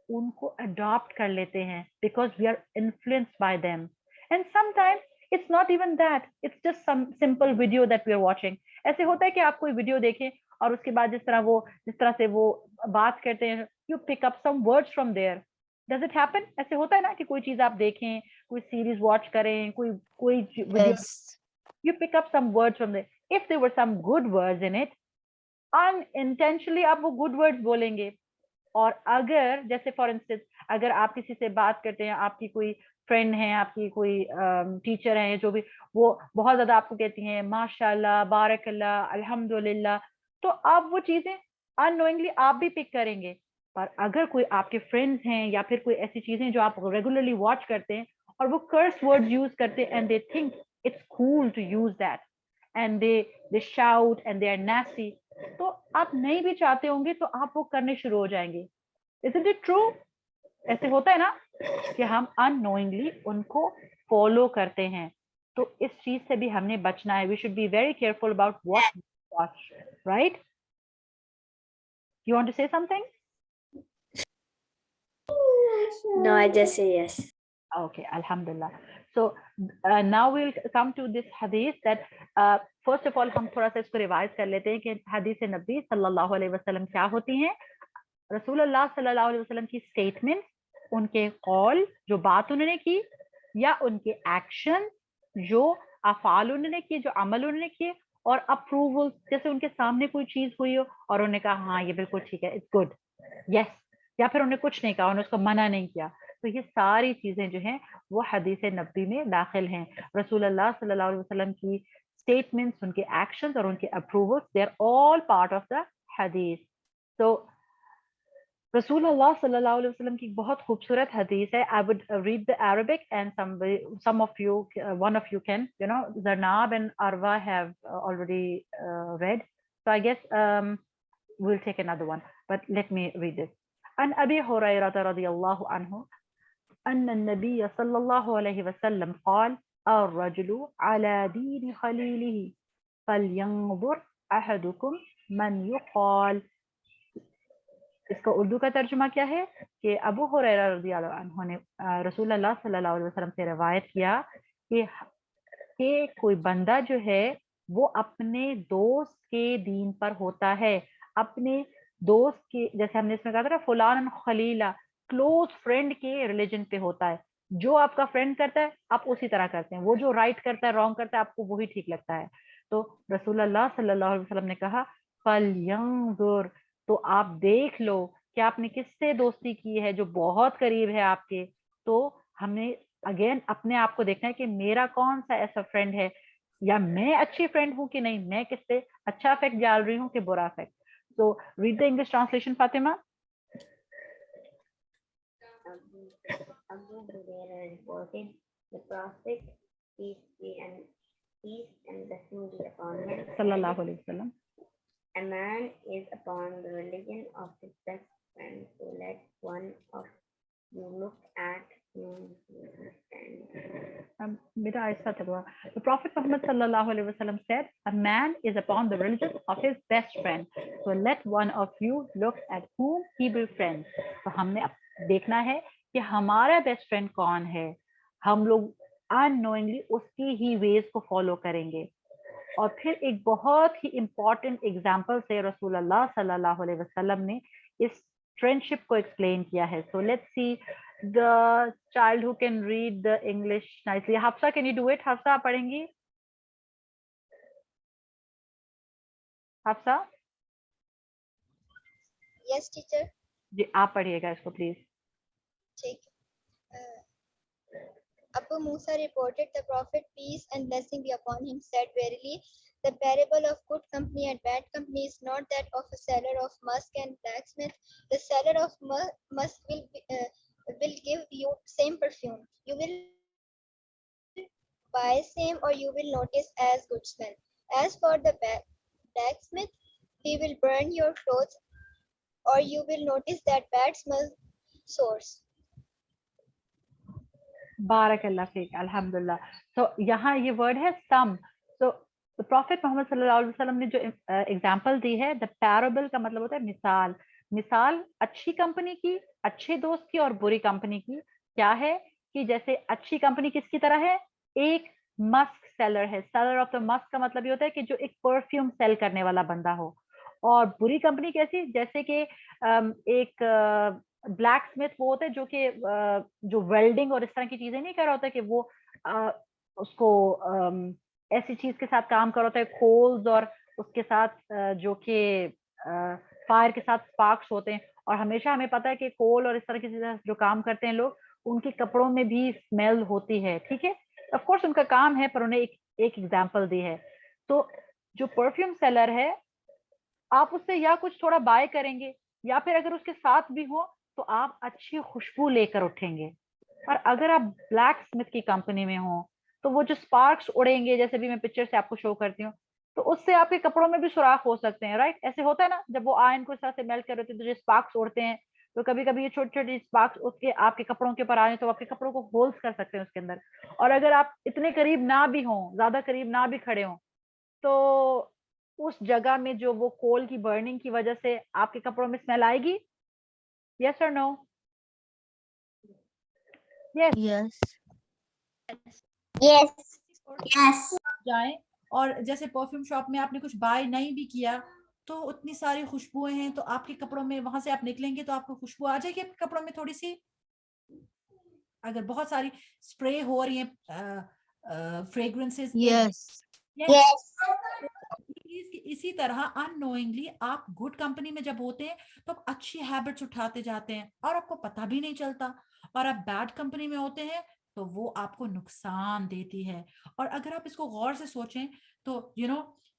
उनको अडॉप्ट कर लेते हैं because we are influenced by them. And sometimes it's not even that, it's just some simple video that we are watching. ऐसे होता है कि आप कोई वीडियो देखें और उसके बाद जिस तरह से वो बात करते हैं, you pick up some words from there. Does it happen? ऐसे होता है ना कि कोई चीज आप देखें, कोई सीरीज वॉच करें, कोई कोई video, Yes. you pick up some words from there. If there were some good words in it, unintentionally आप वो गुड वर्ड्स बोलेंगे। और अगर जैसे फॉर इंस्टेंस अगर आप किसी से बात करते हैं, आपकी कोई फ्रेंड है, आपकी कोई टीचर है, जो भी, वो बहुत ज्यादा आपको कहती हैं माशाल्लाह, बारकल्लाह, अल्हम्दुलिल्लाह, तो आप वो चीजें अननोइंगली आप भी पिक करेंगे। पर अगर कोई आपके फ्रेंड्स हैं या फिर कोई ऐसी चीजें जो आप रेगुलरली वॉच करते हैं और वो कर्स वर्ड्स यूज करते हैं and they think it's cool to use that and they shout and they are nasty, तो आप नहीं भी चाहते होंगे तो आप वो करने शुरू हो जाएंगे। Isn't it true? ऐसे होता है ना कि हम अननोइंगली उनको फॉलो करते हैं। तो इस चीज से भी हमने बचना है। We should be very careful about what we watch, right? You want to say something? No, I just say yes. Okay, alhamdulillah. So now we'll come to this hadith that first of all हम थोड़ा सा इसको revise कर लेते हैं कि हदीस नबी सल्लल्लाहु अलैहि वसल्लम क्या होती हैं। रसूलुल्लाह सल्लल्लाहु अलैहि वसल्लम की स्टेटमेंट, उनके कॉल, जो बात उन्होंने की, या उनके एक्शन, जो अफाल उन्होंने किए, जो अमल उन्होंने किए, और अप्रूवल, जैसे उनके सामने कोई चीज हुई हो और उन्होंने कहा हाँ ये बिल्कुल ठीक है, इट्स गुड, यस, या फिर उन्होंने कुछ नहीं कहा, उन्होंने उसको मना नहीं किया। तो ये सारी चीजें जो हैं वो हदीस नबी में दाखिल हैं। रसूलुल्लाह सल्लल्लाहु अलैहि वसल्लम की स्टेटमेंट्स, उनके एक्शंस और उनके approvals, they are all part of the हदीस। तो रसूलुल्लाह सल्लल्लाहु अलैहि वसल्लम की बहुत खूबसूरत हदीस है। I would read the Arabic and some of you, one of you can, Zarnab and Arwa have already read, so I guess we'll take another one, but let me read this. عن أبي هريرة رضي الله عنه أن النبي صلى الله عليه وسلم قال الرجل على دين خليله فلينظر أحدكم من يقال। इसका उर्दू का तर्जुमा क्या है कि अबू हुरैरा रज़ियल्लाहु अन्हु ने रसूलुल्लाह सल्लल्लाहु अलैहि वसल्लम से रिवायत किया कि कोई बंदा जो है वो अपने दोस्त के दीन पर होता है, अपने दोस्त के, जैसे हमने इसमें कहा था ना, फुलान खलीला, क्लोज फ्रेंड के रिलीजन पे होता है। जो आपका फ्रेंड करता है आप उसी तरह करते हैं, वो जो राइट करता है, रॉन्ग करता है, आपको वही ठीक लगता है। तो रसूलुल्लाह सल्लल्लाहु अलैहि वसल्लम ने कहा फलयंजुर, तो आप देख लो कि आपने किससे दोस्ती की है, जो बहुत करीब है आपके। तो हमने अगेन अपने आप को देखना है कि मेरा कौन सा ऐसा फ्रेंड है, या मैं अच्छी फ्रेंड हूं कि नहीं, मैं किससे अच्छा इफेक्ट डाल रही हूँ कि बुरा effect. So read the English translation Fatima. Abu Hurairah reported, the Prophet, peace and blessing be upon him, सल्लल्लाहु अलैहि वसल्लम, a man is upon the religion of his best friend, so let one of you look at him who understands. मेरा ऐसा था, the Prophet Muhammad sallallahu alaihi wasallam said, a man is upon the religion of his best friend, so let one of you look at whom he befriends. तो हमने देखना है कि हमारा best friend कौन है, हम लोग अननोइंगली उसकी ही वेज को फॉलो करेंगे। और फिर एक बहुत ही इंपॉर्टेंट एग्जाम्पल से रसूलुल्लाह सल्लल्लाहु अलैहि वसल्लम ने इस फ्रेंडशिप को एक्सप्लेन किया है। So let's see the child who can read the English nicely. Hafsa, can you do it? Hafsa, आप पढ़ेंगी? Hafsa Yes, teacher. जी, आप पढ़िएगा इसको प्लीज। ठीक है। Abu Musa reported, the Prophet, peace and blessing be upon him, said, verily, the parable of good company and bad company is not that of a seller of musk and blacksmith. The seller of musk will give you same perfume. You will buy same, or you will notice as good smell. As for the blacksmith, he will burn your clothes, or you will notice that bad smell source. बारकल्लाह फीक, अल्हम्दुलिल्लाह। तो यहाँ ये word है सम। तो profit Mohammad सल्लल्लाहु अलैहि वसल्लम ने जो एग्जांपल दी है, द पैराबल का मतलब होता है मिसाल। मिसाल अच्छी कंपनी की, अच्छे दोस्त की और बुरी कंपनी की। क्या है कि जैसे अच्छी कंपनी किसकी तरह है, एक मस्क सेलर है। सेलर ऑफ द मस्क का मतलब ये होता है कि जो एक परफ्यूम सेल करने वाला बंदा हो। और बुरी कंपनी कैसी, जैसे कि एक ब्लैक स्मिथ वो होते हैं जो कि जो वेल्डिंग और इस तरह की चीजें नहीं कर रहा होता, कि वो उसको ऐसी चीज के साथ काम कर रहा होता है, कोल्स और उसके साथ जो कि फायर के साथ स्पार्क्स होते हैं। और हमेशा हमें पता है कि कोल और इस तरह की चीजें जो काम करते हैं लोग, उनके कपड़ों में भी स्मेल होती है, ठीक है। ऑफ कोर्स उनका काम है, पर उन्हें एक एग्जांपल दी है। तो जो परफ्यूम सेलर है, आप उससे या कुछ थोड़ा बाय करेंगे, या फिर अगर उसके साथ भी हो तो आप अच्छी खुशबू लेकर उठेंगे। और अगर आप ब्लैक स्मिथ की कंपनी में हो तो वो जो स्पार्क्स उड़ेंगे, जैसे भी मैं पिक्चर से आपको शो करती हूँ, तो उससे आपके कपड़ों में भी सुराख हो सकते हैं, राइट। ऐसे होता है ना, जब वो आयरन को इस तरह से मेल्ट कर रहे थे तो जो स्पार्क्स उड़ते हैं, तो कभी कभी ये छोटे छोटे स्पार्क्स उसके आपके कपड़ों के ऊपर आ जाए तो आपके कपड़ों को होल्स कर सकते हैं उसके अंदर। और अगर आप इतने करीब ना भी हो, ज्यादा करीब ना भी खड़े हो, तो उस जगह में जो वो कोल की बर्निंग की वजह से आपके कपड़ों में स्मेल आएगी। यस और no? Yes. Yes. Yes. Yes. जाए, और जैसे परफ्यूम शॉप में आपने कुछ बाय नहीं भी किया, तो उतनी सारी खुशबुएं हैं, तो आपके कपड़ों में वहां से आप निकलेंगे तो आपको खुशबू आ जाएगी आपके कपड़ों में थोड़ी सी। अगर बहुत सारी स्प्रे हो रही है फ्रेग्रेंसेस, Yes. Yes. इसी तरह अननोइंगली आप गुड कंपनी में जब होते हैं तो आप अच्छी हैबिट्स उठाते जाते हैं और आपको पता भी नहीं चलता। और आप बैड कंपनी में होते हैं तो वो आपको नुकसान देती है। और अगर आप इसको गौर से सोचें तो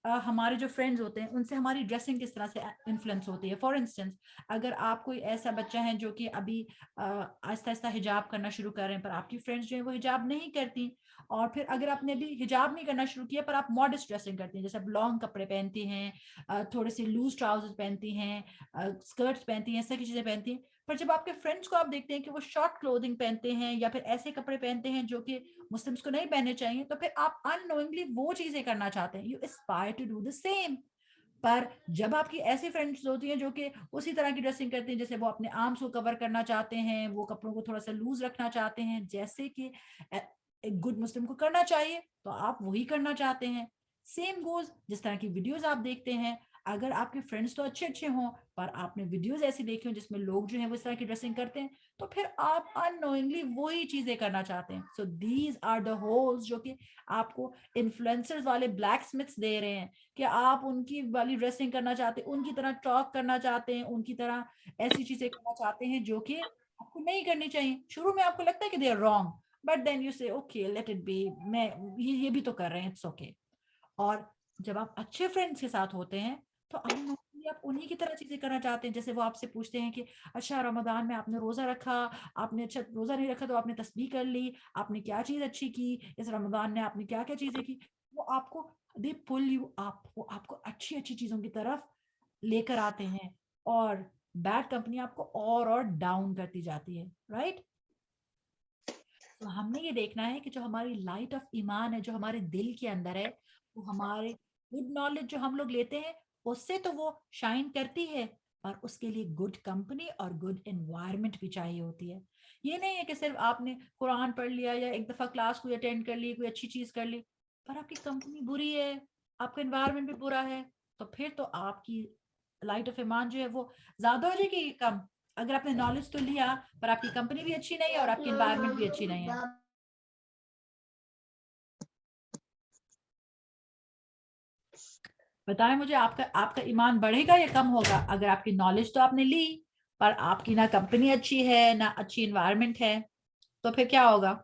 हमारे जो फ्रेंड्स होते हैं उनसे हमारी ड्रेसिंग किस तरह से इन्फ्लुएंस होती है। फॉर इंस्टेंस, अगर आप कोई ऐसा बच्चा है जो कि अभी आहिस्ता आहिस्ता हिजाब करना शुरू कर रहे हैं, पर आपकी फ्रेंड्स जो है वो हिजाब नहीं करती, और फिर अगर आपने अभी हिजाब नहीं करना शुरू किया पर आप मॉडेस्ट ड्रेसिंग करती हैं, जैसे आप लॉन्ग कपड़े पहनती हैं, थोड़े से लूज ट्राउजर्स पहनती हैं, स्कर्ट्स पहनती हैं, ऐसा की चीजें पहनती हैं, पर जब आपके फ्रेंड्स को आप देखते हैं कि वो शॉर्ट क्लोथिंग पहनते हैं या फिर ऐसे कपड़े पहनते हैं जो कि मुस्लिम्स को नहीं पहनने चाहिए, तो फिर आप अननोइंगली वो चीजें करना चाहते हैं। You aspire to do the same. पर जब आपकी ऐसी फ्रेंड्स होती हैं जो कि उसी तरह की ड्रेसिंग करती हैं, जैसे वो अपने आर्म्स को कवर करना चाहते हैं, वो कपड़ों को थोड़ा सा लूज रखना चाहते हैं, जैसे कि एक गुड मुस्लिम को करना चाहिए, तो आप वही करना चाहते हैं। सेम गोज, जिस तरह की वीडियोस आप देखते हैं, अगर आपके फ्रेंड्स तो अच्छे अच्छे हों पर आपने वीडियोस ऐसी देखी हो जिसमें लोग जो हैं वो इस तरह की ड्रेसिंग करते हैं, तो फिर आप अननोइंगली वही चीजें करना चाहते हैं। So these are the holes जो कि आपको इन्फ्लुएंसर्स वाले ब्लैक स्मिथ्स दे रहे हैं, कि आप उनकी वाली ड्रेसिंग करना चाहते हैं, उनकी तरह टॉक करना चाहते हैं, उनकी तरह ऐसी चीजें करना चाहते हैं जो कि आपको नहीं करनी चाहिए। शुरू में आपको लगता है कि they are wrong, but then you say okay let it be, मैं ये भी तो कर रहे हैं, इट्स ओके। और जब आप अच्छे फ्रेंड्स के साथ होते हैं तो अननोइंगली आप उन्हीं की तरह चीजें करना चाहते हैं। जैसे वो आपसे पूछते हैं कि अच्छा रमजान में आपने रोजा रखा, आपने अच्छा रोजा नहीं रखा तो आपने तस्बीह कर ली, आपने क्या चीज अच्छी की इस रमजान में, आपने क्या क्या चीजें की। वो आपको दे पुल यू अप, वो आपको अच्छी अच्छी चीजों की तरफ लेकर आते हैं, और बैड कंपनी आपको और डाउन करती जाती है, राइट। तो हमने ये देखना है कि जो हमारी लाइट ऑफ ईमान है, जो हमारे दिल के अंदर है, वो हमारे गुड नॉलेज जो हम लोग लेते हैं उससे तो वो शाइन करती है, पर उसके लिए गुड कंपनी और गुड एनवायरनमेंट भी चाहिए होती है। ये नहीं है कि सिर्फ आपने कुरान पढ़ लिया या एक दफा क्लास कोई अटेंड कर ली, कोई अच्छी चीज कर ली, पर आपकी कंपनी बुरी है, आपका एनवायरनमेंट भी बुरा है, तो फिर तो आपकी लाइट ऑफ ईमान जो है वो ज्यादा हो जाएगी कम। अगर आपने नॉलेज तो लिया पर आपकी कंपनी भी अच्छी नहीं है और आपकी एनवायरनमेंट भी अच्छी नहीं है। बताएं मुझे, आपका आपका ईमान बढ़ेगा या कम होगा? अगर आपकी नॉलेज तो आपने ली, पर आपकी ना कंपनी अच्छी है ना अच्छी इन्वायरमेंट है, तो फिर क्या होगा?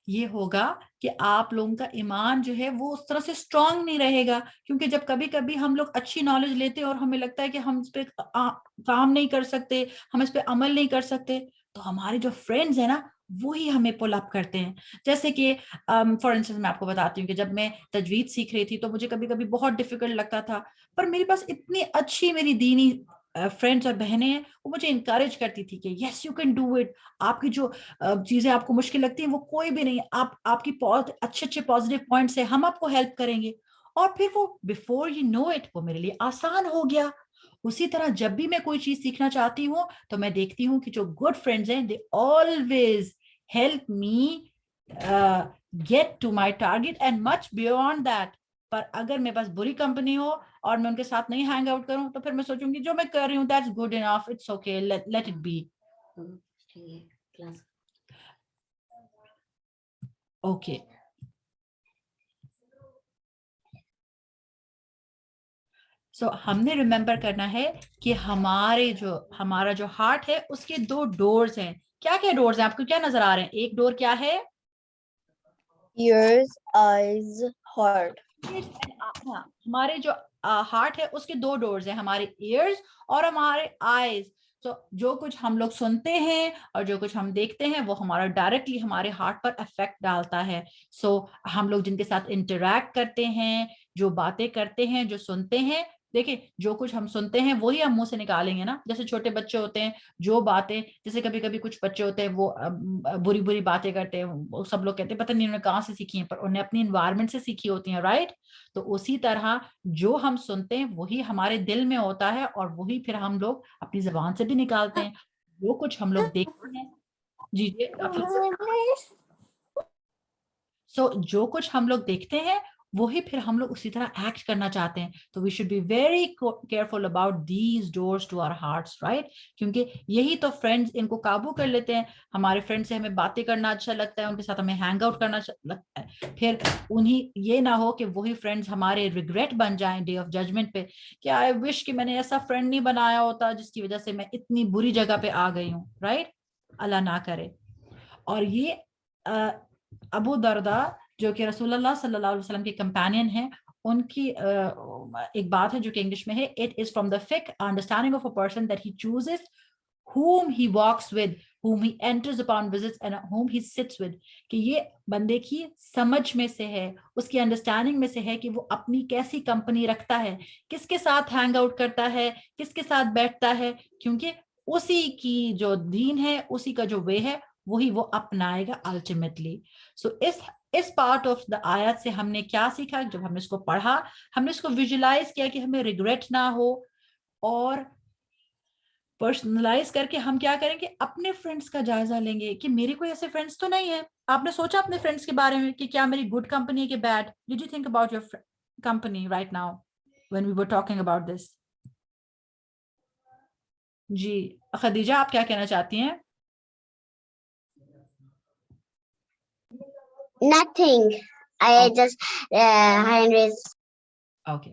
ये होगा कि आप लोगों का ईमान जो है वो उस तरह से स्ट्रांग नहीं रहेगा। क्योंकि जब कभी कभी हम लोग अच्छी नॉलेज लेते हैं और हमें लगता है कि हम इस पे काम नहीं कर सकते, हम इस पे अमल नहीं कर सकते, तो हमारे जो फ्रेंड्स है ना वो ही हमें पुल अप करते हैं। जैसे कि फॉर इंस्टेंस मैं आपको बताती हूँ कि जब मैं तजवीद सीख रही थी तो मुझे कभी कभी बहुत डिफिकल्ट लगता था, पर मेरे पास इतनी अच्छी मेरी दीनी फ्रेंड्स और बहनें हैं, वो मुझे इंकरेज करती थी कि yes you can do it. आपकी जो चीजें आपको मुश्किल लगती हैं वो कोई भी नहीं, आप आपकी बहुत अच्छे अच्छे पॉजिटिव पॉइंट्स है, हम आपको हेल्प करेंगे। और फिर वो बिफोर यू नो इट वो मेरे लिए आसान हो गया। उसी तरह जब भी मैं कोई चीज सीखना चाहती हूँ तो मैं देखती हूँ कि जो गुड फ्रेंड्स हैं they always help me get to my target and much beyond that. पर अगर मेरे पास बुरी कंपनी हो और मैं उनके साथ नहीं हैंग आउट करूं, तो फिर मैं सोचूंगी जो मैं कर रही हूँ that's good enough, it's okay, let it be. Okay, so हमने रिमेम्बर करना है कि हमारा जो हार्ट है उसके दो डोर्स हैं। क्या क्या डोर्स हैं? आपको क्या नजर आ रहे हैं? एक डोर क्या है? Ears, eyes, heart. हाँ, हमारे जो हार्ट है उसके दो डोर्स हैं, हमारे ईयर्स और हमारे आईज। तो जो कुछ हम लोग सुनते हैं और जो कुछ हम देखते हैं वो हमारा डायरेक्टली हमारे हार्ट पर इफेक्ट डालता है। सो हम लोग जिनके साथ इंटरेक्ट करते हैं, जो बातें करते हैं, जो सुनते हैं, देखिए जो कुछ हम सुनते हैं वही हम मुंह से निकालेंगे ना। जैसे छोटे बच्चे होते हैं, जो बातें, जैसे कभी कभी कुछ बच्चे होते हैं वो बुरी बुरी बातें करते हैं, वो सब लोग कहते हैं पता नहीं उन्होंने कहाँ से सीखी है, पर उन्हें अपनी इन्वायरमेंट से सीखी होती है, राइट? तो उसी तरह जो हम सुनते हैं वही हमारे दिल में होता है और वही फिर हम लोग अपनी जबान से भी निकालते हैं। जो कुछ हम लोग देखते हैं, जी जी सो जो कुछ हम लोग देखते हैं वही फिर हम लोग उसी तरह एक्ट करना चाहते हैं। तो we should be very careful about these doors to our hearts, right? क्योंकि यही तो फ्रेंड्स इनको काबू कर लेते हैं। हमारे फ्रेंड से हमें बातें करना अच्छा लगता है, उनके साथ हमें हैंग आउट करना अच्छा लगता है, फिर उन्हीं ये ना हो कि वही फ्रेंड्स हमारे रिग्रेट बन जाएं डे ऑफ जजमेंट पे कि आई विश कि मैंने ऐसा फ्रेंड नहीं बनाया होता जिसकी वजह से मैं इतनी बुरी जगह पे आ गई हूँ, राइट? अल्लाह ना करे। और ये अबू दरदा जो कि रसूलुल्लाह सल्लल्लाहु अलैहि वसल्लम के कंपेनियन हैं, उनकी एक बात है जो कि इंग्लिश में है, इट इज फ्रॉम द फिक understanding of a person that he chooses whom he walks with, whom he enters upon visits and whom he sits with, कि ये बंदे की समझ में से है, उसकी अंडरस्टैंडिंग में से है कि वो अपनी कैसी कंपनी रखता है, किसके साथ हैंग आउट करता है, किसके साथ बैठता है। क्योंकि उसी की जो दीन है, उसी का जो वे है, वही वो अपनाएगा अल्टीमेटली। सो इस पार्ट ऑफ द आयत से हमने क्या सीखा? जब हमने इसको पढ़ा, हमने इसको विजुलाइज किया कि हमें रिग्रेट ना हो, और पर्सनलाइज करके हम क्या करेंगे, अपने फ्रेंड्स का जायजा लेंगे कि मेरे कोई ऐसे फ्रेंड्स तो नहीं है। आपने सोचा अपने फ्रेंड्स के बारे में कि क्या मेरी गुड कंपनी है कि bad? Did you think about your company right now when we were talking about this? जी खदीजा, आप क्या कहना चाहती हैं? Nothing. I just hand raised. Okay,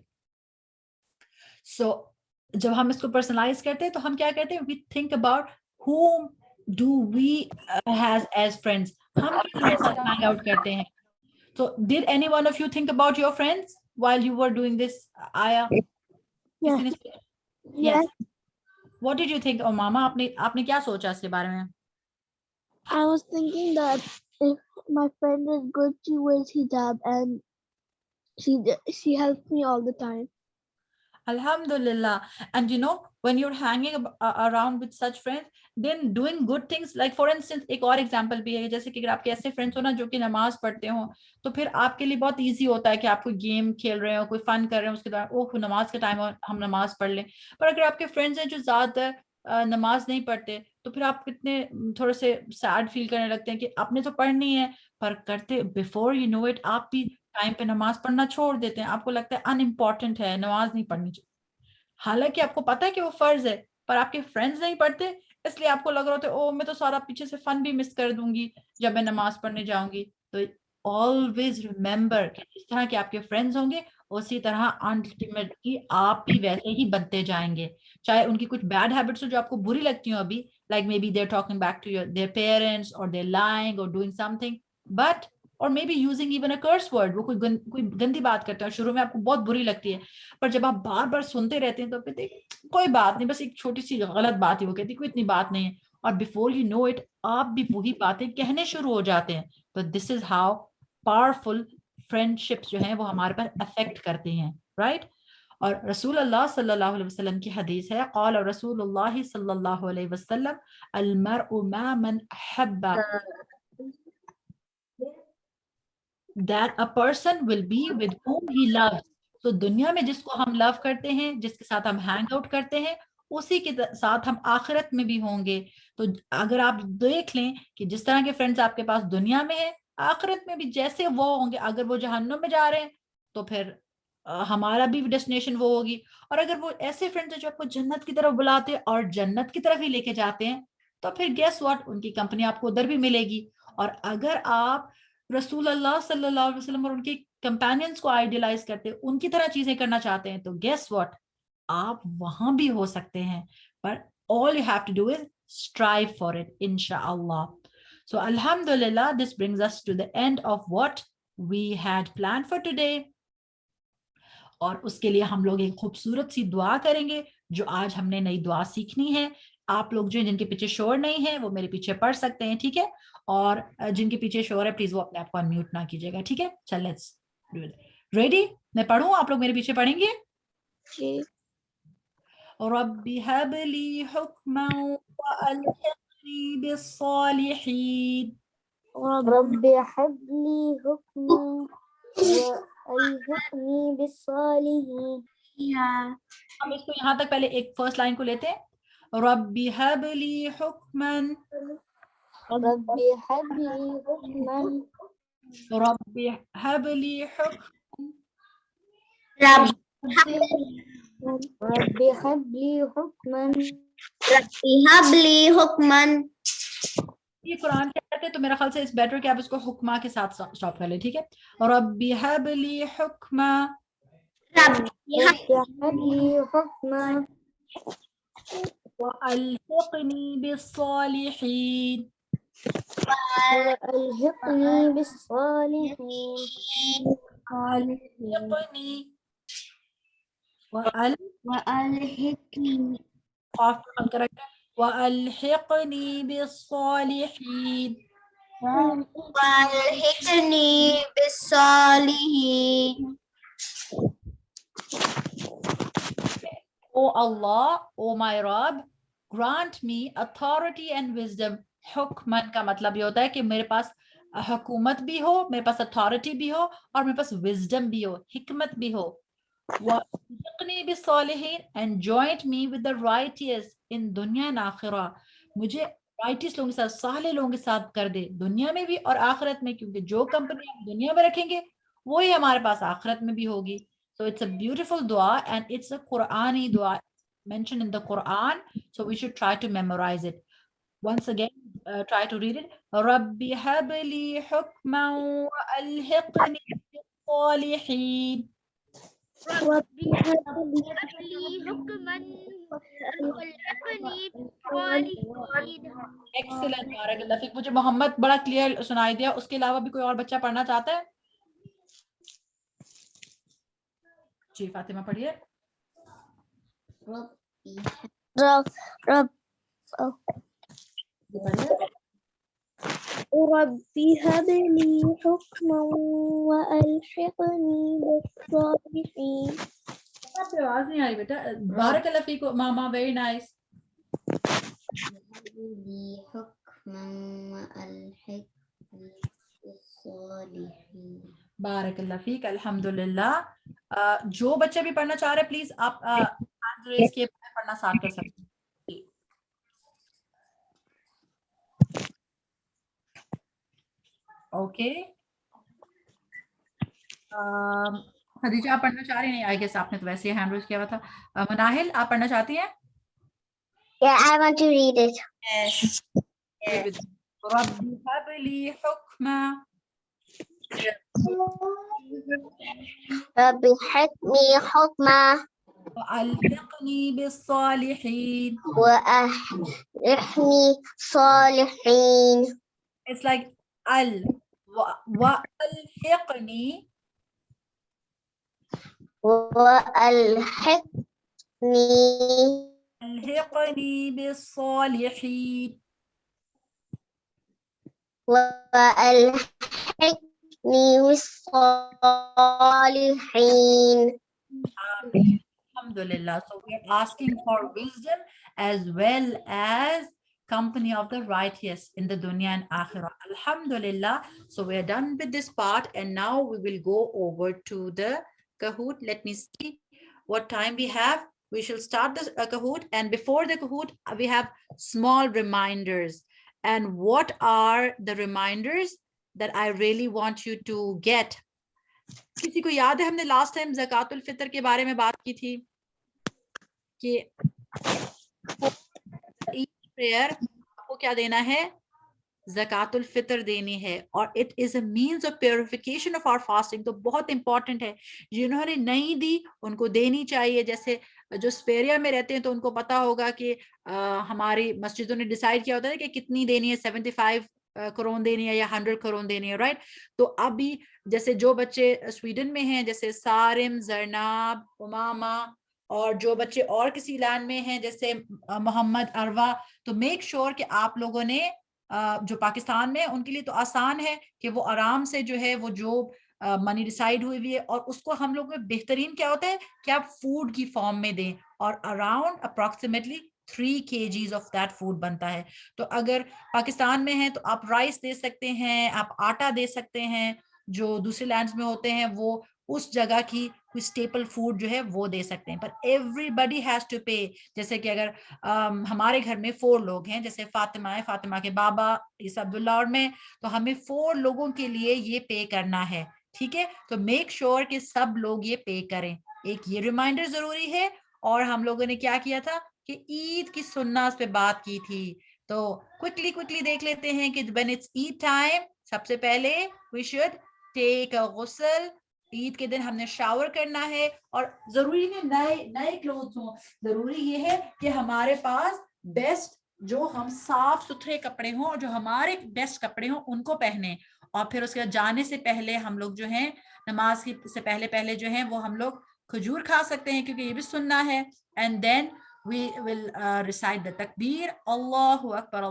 so जब हम इसको पर्सनलाइज करते हैं तो हम क्या कहते हैं, we think about whom do we has as friends, हम किसके साथ हैंग आउट करते हैं। So did any one of you think about your friends while you were doing this, Aya? किसी ने? Yes. What did you think? Oh, Mama, आपने क्या सोचा इसके बारे में? I was thinking that if my friend is good, she wears hijab and she helps me all the time. Alhamdulillah. And you know, when you're hanging around with such friends, then doing good things, like for instance, एक और example भी है, जैसे कि अगर आपके ऐसे friends हो ना जो कि नमाज पढ़ते हो, तो फिर आपके लिए बहुत इजी होता है कि आप कोई गेम खेल रहे हो, कोई फन कर रहे हो, उसके दौरान ओह नमाज का टाइम और हम नमाज पढ़ लें। पर अगर आपके फ्रेंड्स हैं जो ज्यादातर नमाज नहीं पढ़ते, तो फिर आप कितने थोड़े से सैड फील करने लगते हैं कि आपने तो पढ़नी है, पर करते बिफोर यू नो इट आप भी टाइम पे नमाज पढ़ना छोड़ देते हैं। आपको लगता है अनइम्पॉर्टेंट है, नमाज नहीं पढ़नी चाहिए, हालांकि आपको पता है कि वो फर्ज है, पर आपके फ्रेंड्स नहीं पढ़ते, इसलिए आपको लग रहा होता है ओ मैं तो सारा पीछे से फन भी मिस कर दूंगी जब मैं नमाज पढ़ने जाऊंगी। तो ऑलवेज रिमेंबर कि जिस तरह के आपके फ्रेंड्स होंगे उसी तरह अल्टीमेटली आप भी वैसे ही बनते जाएंगे। चाहे उनकी कुछ बैड हैबिट्स हो जो आपको बुरी लगती हो अभी, like maybe they are talking back to their parents और दे लाइंग और डूइंग समथिंग, बट और maybe using even a curse word, वो कोई गंदी बात करते हैं, शुरू में आपको बहुत बुरी लगती है, पर जब आप बार बार सुनते रहते हैं तो कहते हैं कोई बात नहीं, बस एक छोटी सी गलत बात है, वो कहती कोई इतनी बात नहीं है, और बिफोर यू नो इट आप भी वही बातें कहने शुरू हो जाते हैं। तो this is how powerful friendships जो हैं वो हमारे पर अफेक्ट करते हैं, राइट। और रसूल अल्लाह सल्लल्लाहु अलैहि वसल्लम की हदीस है, क़ाल रसूलुल्लाह सल्लल्लाहु अलैहि वसल्लम अल मरउ मा मन अहब्बा, that a person will be with whom he loves। तो दुनिया में जिसको हम लव करते हैं, जिसके साथ हम हैंग आउट करते हैं, उसी के साथ हम आखिरत में भी होंगे। तो अगर आप देख लें कि जिस तरह के फ्रेंड्स आपके पास दुनिया में है, आखिरत में भी जैसे वो होंगे, अगर वो जहन्नुम में जा रहे हैं तो फिर हमारा भी डेस्टिनेशन वो होगी, और अगर वो ऐसे फ्रेंड्स हैं जो आपको जन्नत की तरफ बुलाते हैं और जन्नत की तरफ ही लेके जाते हैं, तो फिर गेस व्हाट, उनकी कंपनी आपको उधर भी मिलेगी। और अगर आप रसूल अल्लाह सल्लल्लाहु अलैहि वसल्लम और उनके कंपेनियंस को आइडियलाइज करते हैं, उनकी तरह चीजें करना चाहते हैं, तो गेस व्हाट, आप वहां भी हो सकते हैं, पर all you have to do is strive for it, inshallah. So alhamdulillah, this brings us to the end of what we had planned for today. और उसके लिए हम लोग एक खूबसूरत सी दुआ करेंगे, जो आज हमने नई दुआ सीखनी है। आप लोग जो जिनके पीछे शोर नहीं है वो मेरे पीछे पढ़ सकते हैं, ठीक है, और जिनके पीछे शोर है प्लीज वो अपने आप को अनम्यूट ना कीजिएगा, ठीक है। चल लेट्स डू इट। रेडी, मैं पढ़ूं, आप लोग मेरे पीछे पढ़ेंगे। रब्बी हबली हुक्मन व अलहिक़नी बिस्सालिहीन। रब्बि हबली हुक्मन व अलहिक़नी बिस्सालिहीन। हम इसको यहाँ तक पहले एक फर्स्ट लाइन को लेते हैं। रब्बी हबली हुक्मन, रब्बि हबली हुक्मन, रब्बी हबली हुक्मन, रब्बि हबली हुक्मन, रब्बी हबली हुक्मन। ये कुरान के आयत है तो मेरा ख्याल से इस बेटर कि आप इसको हुक्मा के साथ स्टॉप कर ले, ठीक है। रब्बी हबली हुक्मा, रब्बि हबली हुक्मन व अलहिक़नी बिस्सालिहीन, व अलहिक़नी बिस्सालिहीन। अलहिक़नी व अलहिक़नी व अलहिक़नी बिस्सालिहीन। अलहिक़नी बिस्सालिहीन। O Allah, O my Rabb, grant me authority and wisdom. हुक्मन का मतलब ये होता है कि मेरे पास हुकूमत भी हो, मेरे पास अथॉरिटी भी हो, और मेरे पास विजडम भी हो, हिकमत भी हो। वअल्हिक़नी बिस्सालिहीन, and join me with the righteous in दुनिया and आखिरा। मुझे राइटियस लोगों के साथ, साले लोगों के साथ कर दे, दुनिया में भी और आखिरत में, क्योंकि जो कंपनी हम दुनिया में रखेंगे वो ही हमारे पास आखिरत में भी होगी। So it's a beautiful dua and it's a Qur'ani dua mentioned in the Quran. So we should try to memorize it. Once again, try to read it. Rabbi habli hukman wa alhiqni bis-salihin. Rabbi habli hukman wa alhiqni bis-salihin. Excellent, barakallah fik. मुझे मोहम्मद बड़ा clear सुनाई दिया, उसके अलावा भी कोई और बच्चा पढ़ना चाहता है? जी फातिमा पढ़िए। रब्बी हबली हुक्मन व अलहिक़नी बिस्सालिहीन। आपकी आवाज नहीं आ रही बेटा। बारकल्लाह फीक मामा, वेरी नाइस। बारकल्लाह फीक, अल्हम्दुलिल्लाह। जो बच्चे भी पढ़ना चाह रहे हैं प्लीज आप हैंड रेज किए पढ़ना स्टार्ट कर सकते हैं। ओके, खदीजा आप पढ़ना चाह रही हैं? आई गेस आपने तो वैसे ही हैंड रेज किया हुआ था। मनाहिल आप पढ़ना चाहती हैं? Yeah, I want to read it. Yes. Rabi humbly हुक्मा, بحكمي حكما وألحقني بالصالحين. وألحقني صالحين. It's like وألحقني ألحقني بالصالحين. وألحقني بالصالحين. Alhamdulillah. So we're asking for wisdom as well as company of the righteous in the dunya and akhirah. Alhamdulillah. So we're done with this part, and now we will go over to the Kahoot. Let me see what time we have. We shall start the Kahoot, and before the Kahoot, we have small reminders. And what are the reminders that I really want you to get? किसी को याद है हमने last time ज़कातुल Fitr के बारे में बात की थी कि प्रेयर आपको क्या देना है, ज़कातुल फितर देनी है, और it is a means of purification of our fasting. तो बहुत इंपॉर्टेंट है, जिन्होंने नहीं दी उनको देनी चाहिए. जैसे जो स्फेरिया में रहते हैं तो उनको पता होगा कि हमारी मस्जिदों ने डिसाइड किया होता है कि कितनी देनी है, 75 करोड़ देनी है या 100 करोड़ देनी है, राइट. तो अभी जैसे जो बच्चे स्वीडन में हैं, जैसे सारिम, जरनाब, उमामा, और जो बच्चे और किसी लैंड में हैं जैसे मोहम्मद, अरवा, तो मेक श्योर कि आप लोगों ने जो पाकिस्तान में, उनके लिए तो आसान है कि वो आराम से जो है वो जो मनी डिसाइड हुई है, और उसको हम लोग में बेहतरीन क्या होता है कि आप फूड की फॉर्म में दें, और around approximately 3 kgs of that food बनता है. तो अगर पाकिस्तान में है तो आप राइस दे सकते हैं, आप आटा दे सकते हैं, जो दूसरे लैंड्स में होते हैं वो उस जगह की कोई स्टेपल फूड जो है वो दे सकते हैं. पर एवरीबडी हैज टू पे. जैसे कि अगर हमारे घर में 4 लोग हैं, जैसे फातिमा है, फातिमा के बाबा इस अब्दुल्ला और मैं, तो हमें 4 लोगों के लिए ये पे करना है, ठीक है. तो मेक श्योर कि सब लोग ये पे करें. एक ये रिमाइंडर जरूरी है. और हम लोगों ने क्या किया था कि ईद की सुन्नत पे बात की थी, तो क्विकली देख लेते हैं कि व्हेन इट्स ईद टाइम, सबसे पहले वी शुड टेक अ गुस्ल. ईद के दिन हमने शावर करना है, और जरूरी नहीं नए क्लोथ्स हो, जरूरी ये है कि हमारे पास बेस्ट, जो हम साफ सुथरे कपड़े हों और जो हमारे बेस्ट कपड़े हों उनको पहने. और फिर उसके जाने से पहले हम लोग जो हैं नमाज की से पहले जो हैं वो हम लोग खजूर खा सकते हैं, क्योंकि ये भी सुन्ना है. And then we will recite the takbir, Allahu Akbar,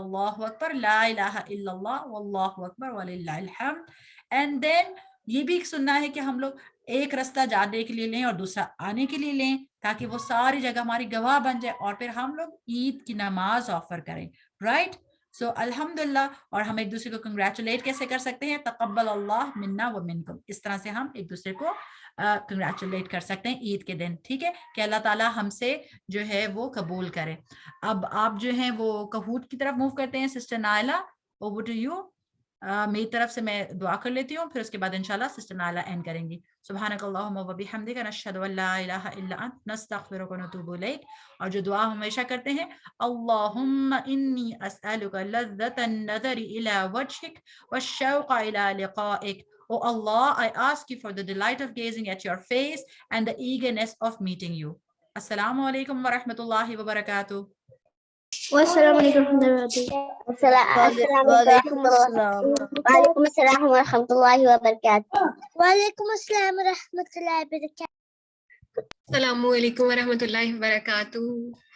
la ilaha illallah, wallahu akbar, walillahil hamd. And then ये भी एक सुनना है कि हम लोग एक रास्ता जाने के लिए लें और दूसरा आने के लिए लें, ताकि वो सारी जगह हमारी गवाह बन जाए, और फिर हम लोग ईद की नमाज ऑफर करें, राइट. सो अल्हम्दुलिल्लाह. और हम एक दूसरे को कंग्रेचुलेट कैसे कर सकते हैं, तकब्बल अल्लाह मिन्ना व मिनकुम. इस तरह से हम एक दूसरे को कंग्रेचुलेट कर सकते हैं ईद के दिन, ठीक है, कि अल्लाह ताला हमसे जो है वो कबूल करे. अब आप जो है वो कहूट की तरफ मूव करते हैं. Sister Naila, over to you. मेरी तरफ से मैं दुआ कर लेती हूँ, फिर उसके बाद इंशाल्लाह सिस्टर नायला एंड करेंगी. सुब्हानकल्लाहुम्मा व बिहम्दिका नशहदु अल्ला इलाहा इल्ला अंत नस्तगफिरुका व नतूबु इलैक. और जो दुआ हमेशा करते हैं, अल्लाहुम्मा इन्नी अस्अलुका लज़्ज़तन नज़री इला वजहिक वश्शौक़ इला लिक़ाइक. Oh Allah, I ask you for the delight of gazing at your face and the eagerness of meeting you. Assalamu alaikum wa rahmatullahi wa barakatuh. Wassalamualaikum Waalaikum assalam wa rahmatullahi wa barakatuh. Waalaikum assalam wa rahmatullahi wa barakatuh. Assalamu alaikum wa rahmatullahi wa barakatuh.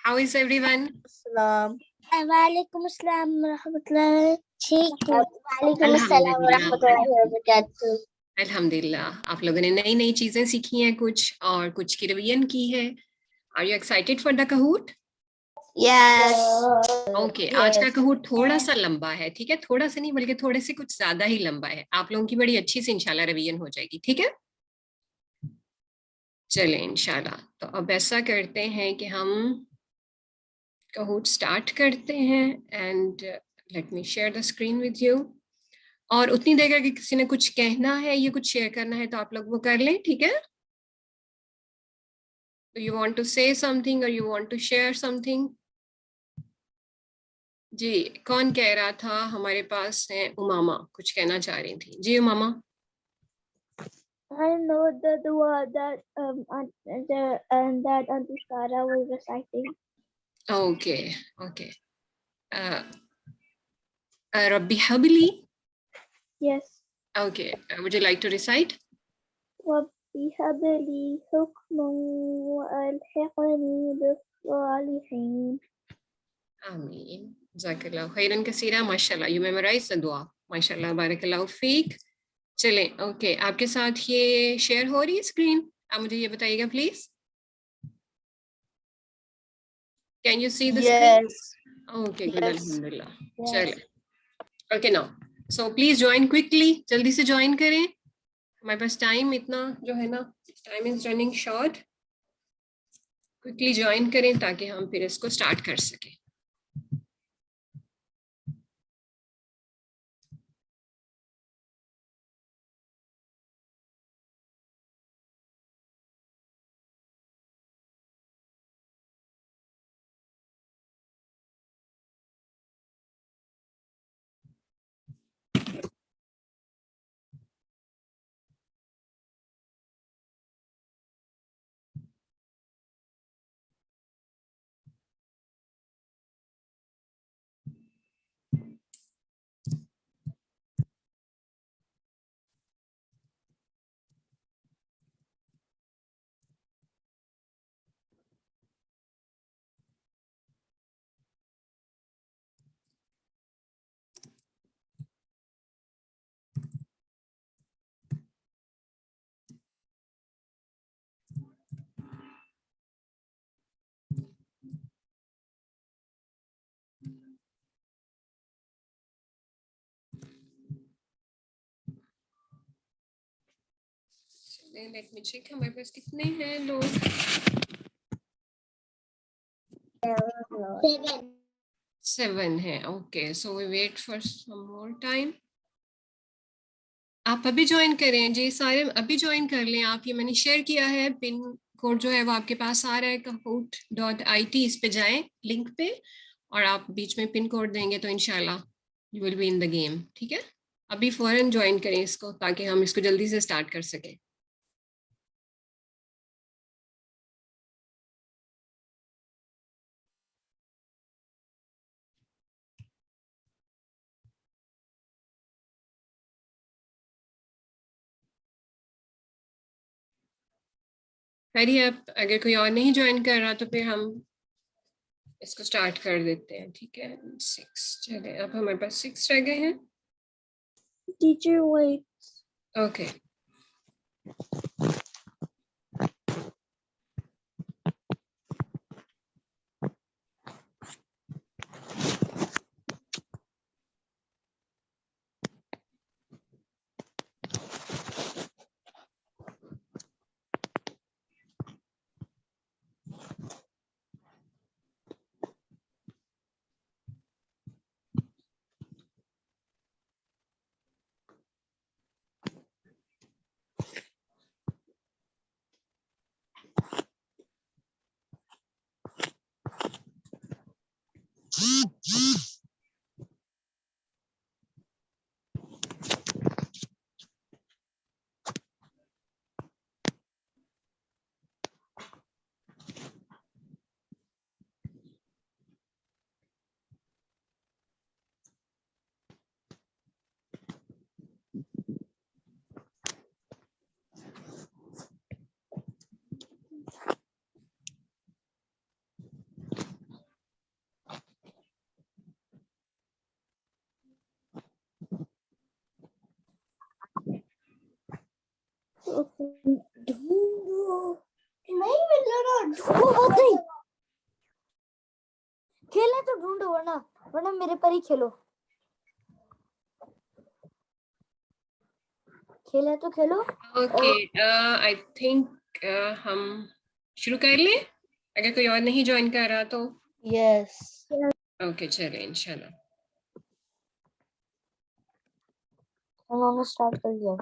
How is everyone? Salam. Waalaikum assalam wa rahmatullahi. Waalaikum assalam wa rahmatullahi wa barakatuh. अल्हम्दुलिल्लाह, आप लोगों ने नई नई चीजें सीखी हैं कुछ, और कुछ की रिवीजन की है. Are you excited for the Kahoot? Yes. Okay, आज का Kahoot थोड़ा सा लंबा है, ठीक है, थोड़ा सा नहीं बल्कि थोड़े से कुछ ज्यादा ही लंबा है. आप लोगों की बड़ी अच्छी से इंशाल्लाह रिवीजन हो जाएगी, ठीक है. चलें इंशाल्लाह. तो अब ऐसा करते हैं कि हम Kahoot स्टार्ट करते हैं. And let me share the screen with you. और उतनी देर अगर किसी ने कुछ कहना है या कुछ शेयर करना है तो आप लोग वो कर लें, ठीक है. Do you want to say something or you want to share something? जी, कौन कह रहा था? हमारे पास है उमामा, कुछ कहना चाह रही थी. जी Umama. I know the dua that that Auntie Sara was reciting. Okay, okay. Rabbi Habli. Yes. Okay, would you like to recite? ربي هب لي حكما وألحقني بالصالحين. Ameen. Jazakallah khairan kaseera. Mashallah, you memorized the dua. Mashallah, barakallahu feek. चलें, okay, आपके साथ ये share हो रही है स्क्रीन? आप मुझे ये बताइएगा please. Can you see the screen? Okay, good. Yes. Alhamdulillah. चलें. Okay, now. So please join quickly. जल्दी से join करें. हमारे पास टाइम इतना जो है ना, time is running short. Quickly join करें ताकि हम फिर इसको स्टार्ट कर सकें. Let me check हमारे पास कितने हैं लोग. 7 है. Okay, so we wait for some more time. आप अभी ज्वाइन करें जी, सारे अभी ज्वाइन कर लें आप. ये मैंने शेयर किया है, पिन कोड जो है वो आपके पास आ रहा है, kahoot.it. इस पे जाएं लिंक पे और आप बीच में पिन कोड देंगे तो इंशाल्लाह you will be in the game. ठीक है, अभी फौरन ज्वाइन करें इसको ताकि हम इसको जल्दी से स्टार्ट कर सकें. खैरिए, अब अगर कोई और नहीं ज्वाइन कर रहा तो फिर हम इसको स्टार्ट कर देते हैं. ठीक है, 6. चले, अब हमारे पास 6 रह गए हैं. Teacher, wait. ओके. नहीं मिल रहा, ढूंढो नहीं. खेले तो ढूंढो, वरना मेरे पर ही खेलो. खेले तो खेलो. ओके, आई थिंक हम शुरू कर लें अगर कोई और नहीं ज्वाइन कर रहा तो. Yes. ओके, चले इंशाल्लाह. उन्होंने स्टार्ट कर दिया.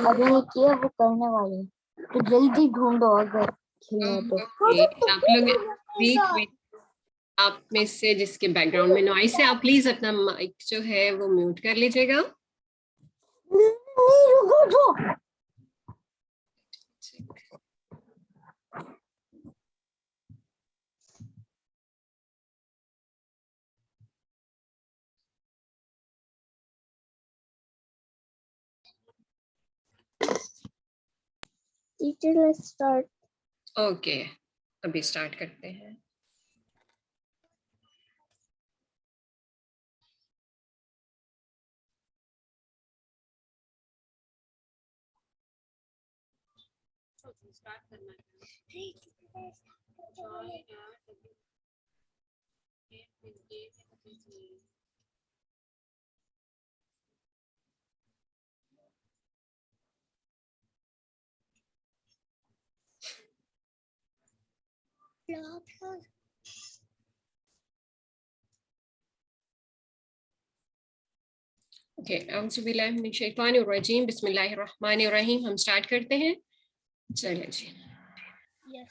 अभी नहीं किया, वो करने वाले हैं. तो जल्दी ढूंढो अगर खेलना है तो. ओके, आप लोग आप में से जिसके बैकग्राउंड में नॉइस है, आप प्लीज अपना माइक जो है वो म्यूट कर लीजिएगा. Teacher, let's start. ओके, अभी स्टार्ट करते हैं. ओके, औज़ुबिल्लाहिमिनश्शैतानिर्रजीम, बिस्मिल्लाहिर्रहमानिर्रहीम. हम स्टार्ट करते हैं. चलिए जी. Yes.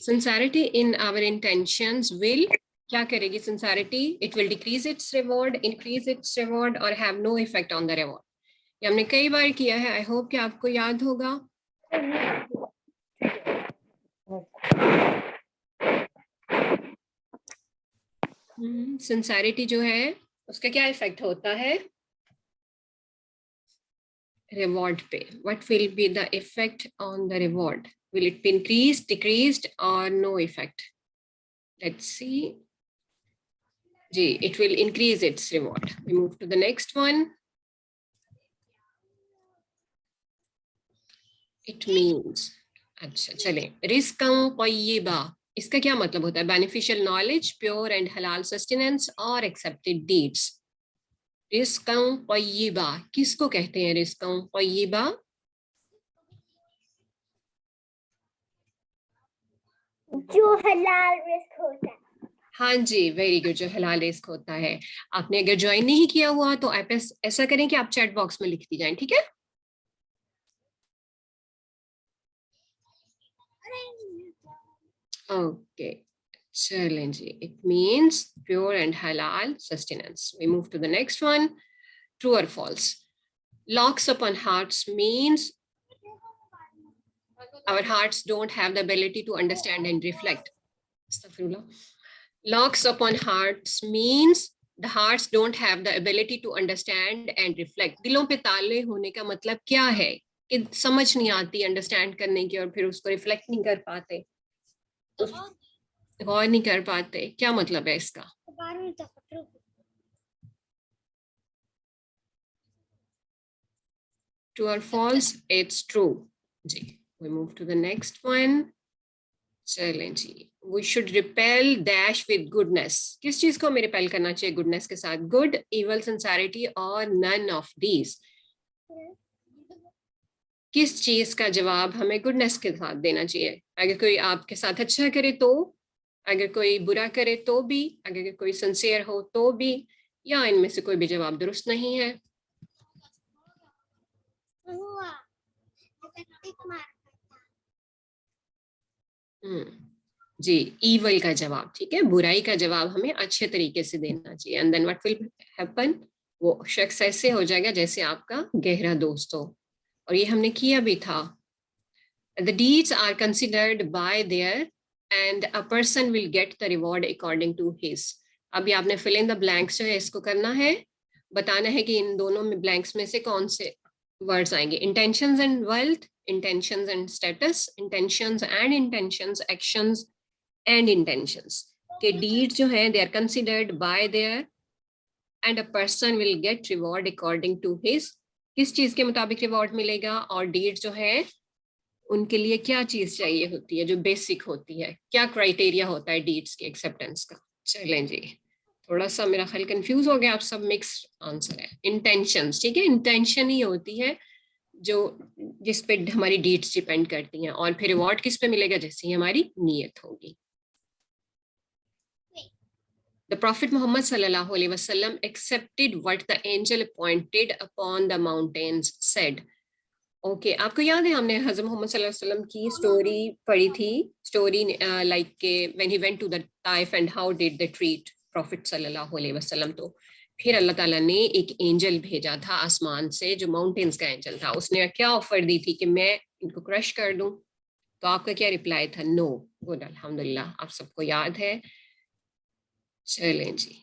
Sincerity in our intentions will क्या करेगी sincerity? It will decrease its reward, increase its reward or have no effect on the reward. ये हमने कई बार किया है. I hope कि आपको याद होगा. Sincerity जो है उसका क्या इफेक्ट होता है reward पे? What will be the effect on the reward? Will it be increased, decreased or no effect? Let's see. Ji, it will increase its reward. We move to the next one. It means, अच्छा चलें, रिज़्क़न तय्यिबा, इसका क्या मतलब होता है? Beneficial knowledge, pure and हलाल sustenance और accepted deeds. रिज़्क़न तय्यिबा किसको कहते हैं? रिज़्क़न तय्यिबा जो हलाल रिस्क होता है. हाँ जी, वेरी गुड, जो हलाल रिस्क होता है. आपने अगर ज्वाइन नहीं किया हुआ तो आप ऐसा करें कि आप चैट बॉक्स में लिखती जाएं, ठीक है? ओके, चलें जी. इट मीन्स प्योर एंड हलाल sustenance. We move to the next one. True और false. Locks upon hearts means our hearts don't have the ability to understand and reflect. Astaghfirullah. Locks upon hearts means the hearts don't have the ability to understand and reflect. दिलों पे ताले होने का मतलब क्या है? कि समझ नहीं आती अंडरस्टैंड करने की और फिर उसको रिफ्लेक्ट नहीं कर पाते, गौर नहीं कर पाते. क्या मतलब है इसका? True or false? It's true. Ji. We move to the next one. चलें जी. We should repel dash with goodness. किस चीज को हमें repel करना चाहिए goodness के साथ? Good, evil, sincerity और none of these. किस चीज का जवाब हमें goodness के साथ देना चाहिए? अगर कोई आपके साथ अच्छा करे तो, अगर कोई बुरा करे तो भी, अगर कोई sincere हो तो भी, या इनमें से कोई भी जवाब दुरुस्त नहीं है. जी, evil का जवाब, ठीक है, बुराई का जवाब हमें अच्छे तरीके से देना चाहिए. And then what will happen? वो शख्स ऐसे हो जाएगा जैसे आपका गहरा दोस्त हो. और ये हमने किया भी था. The deeds are considered by their and a person will get the reward according to his. अभी आपने fill in the blanks जो है इसको करना है, बताना है कि इन दोनों में blanks में से कौन से words आएंगे. Intentions and wealth, intentions and status, intentions and intentions, actions and intentions. के deeds जो हैं they are considered by their and a person will get reward according to his. किस चीज के मुताबिक रिवॉर्ड मिलेगा? और deeds जो है उनके लिए क्या चीज चाहिए होती है जो बेसिक होती है? क्या क्राइटेरिया होता है डीड्स के एक्सेप्टेंस का? चलें जी, थोड़ा सा मेरा ख्याल कंफ्यूज हो गया, आप सब मिक्स आंसर है. इंटेंशंस, ठीक है, इंटेंशन ही होती है जो जिस पे हमारी डीड्स डिपेंड करती हैं. और फिर रिवॉर्ड किस पे मिलेगा? जैसे ही हमारी नीयत होगी. The Prophet Muhammad sallallahu alaihi wasallam accepted what the angel pointed upon the mountains said. Okay, आपको याद है हमने हज़रत मोहम्मद सल्लल्लाहु अलैहि वसल्लम की स्टोरी पढ़ी थी, story like when he went to the Taif and how did they treat prophet सल्लल्लाहु अलैहि वसल्लम। तो फिर अल्लाह ताला ने एक एंजल भेजा था आसमान से, जो माउंटेन्स का एंजल था। उसने क्या ऑफर दी थी कि मैं इनको क्रश कर दूं, तो आपका क्या रिप्लाई था? नो। गुड, अल्हम्दुलिल्लाह, आप सबको याद है। चलें जी,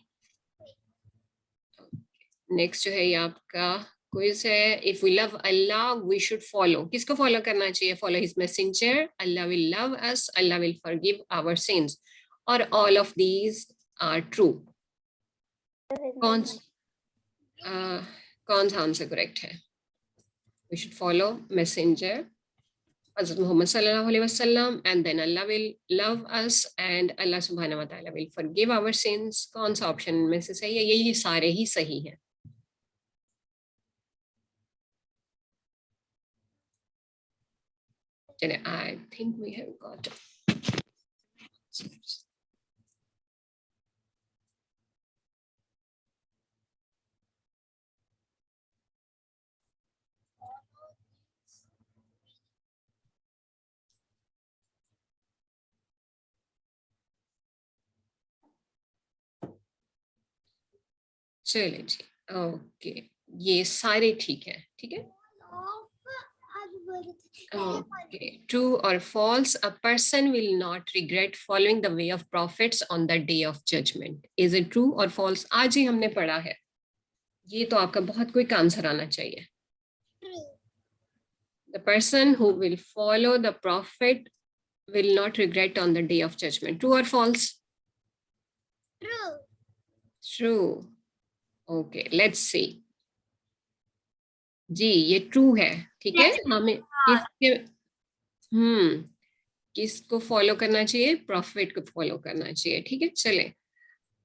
नेक्स्ट जो है ये आपका क्विज है। If we love Allah we should follow, किसको फॉलो करना चाहिए? Follow his messenger, Allah will love us, Allah will forgive our sins, और all of these are true. कौन कौन सा आंसर करेक्ट है? वी शुड फॉलो मैसेंजर हज़रत मोहम्मद सल्लल्लाहु अलैहि वसल्लम, and then Allah will love us, and Allah सुब्हानहू व तआला विल फॉरगिव आवर सिंस। कौन सा ऑप्शन में से सही है? ये सारे ही सही हैं। I think we have got चले जी, ओके, ये सारे ठीक है। ठीक है, okay. True or false? A person will not regret following the way of prophets on the day of judgment. Is it true or false? आज ही हमने पढ़ा है ये, तो आपका बहुत क्विक आंसर आना चाहिए। The person who will follow the prophet will not regret on the day of judgment. True or false? True. True. Okay, let's see. जी, ये ट्रू है। ठीक है, हमें किसको फॉलो करना चाहिए? प्रॉफिट को फॉलो करना चाहिए। ठीक है, चले।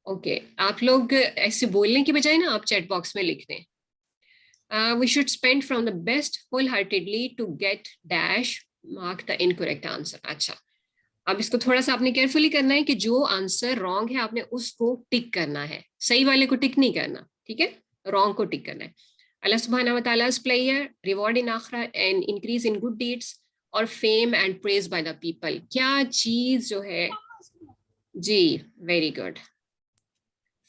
ओके, आप लोग ऐसे बोलने की बजाय ना आप चैट बॉक्स में लिख दें, we should spend from the best wholeheartedly to get dash mark the incorrect answer. अच्छा, अब इसको थोड़ा सा आपने केयरफुली करना है कि जो आंसर रॉन्ग है आपने उसको टिक करना है, सही वाले को टिक नहीं करना। ठीक है, रॉन्ग को टिक करना है। Allah subhanahu wa ta'ala's pleasure, reward in akhirah and increase in good deeds, और fame and praise by the people. क्या चीज जो है जी, very good.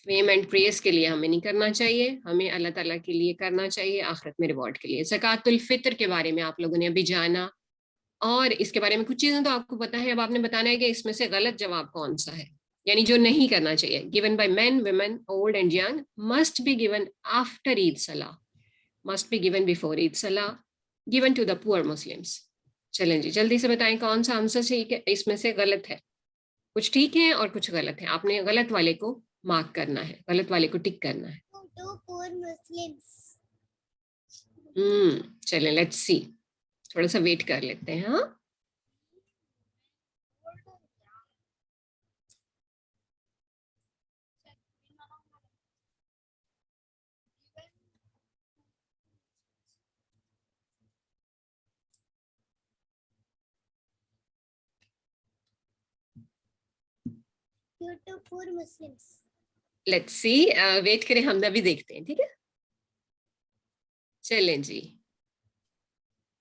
Fame and praise के लिए हमें नहीं करना चाहिए, हमें अल्लाह ताला के लिए करना चाहिए, आखिरत में रिवॉर्ड के लिए। ज़कातुल फितर के बारे में आप लोगों ने अभी जाना, और इसके बारे में कुछ चीजें तो आपको पता है। अब आपने बताना है कि इसमें से गलत जवाब कौन सा है, यानी जो नहीं करना चाहिए। Given by main, women, old and young, must be given after Eid सलाह, must be given before Eid Salah, given to the poor Muslims. चलें जी, जल्दी से बताएं कौन सा आंसर ठीक है, इसमें से गलत है। कुछ ठीक है और कुछ गलत है, आपने गलत वाले को मार्क करना है, गलत वाले को टिक करना है। To poor Muslims. चलें, लेट्स सी, थोड़ा सा वेट कर लेते हैं। हाँ, To poor Muslims. Let's see, wait करें, हम अभी देखते हैं। ठीक है, चलें जी।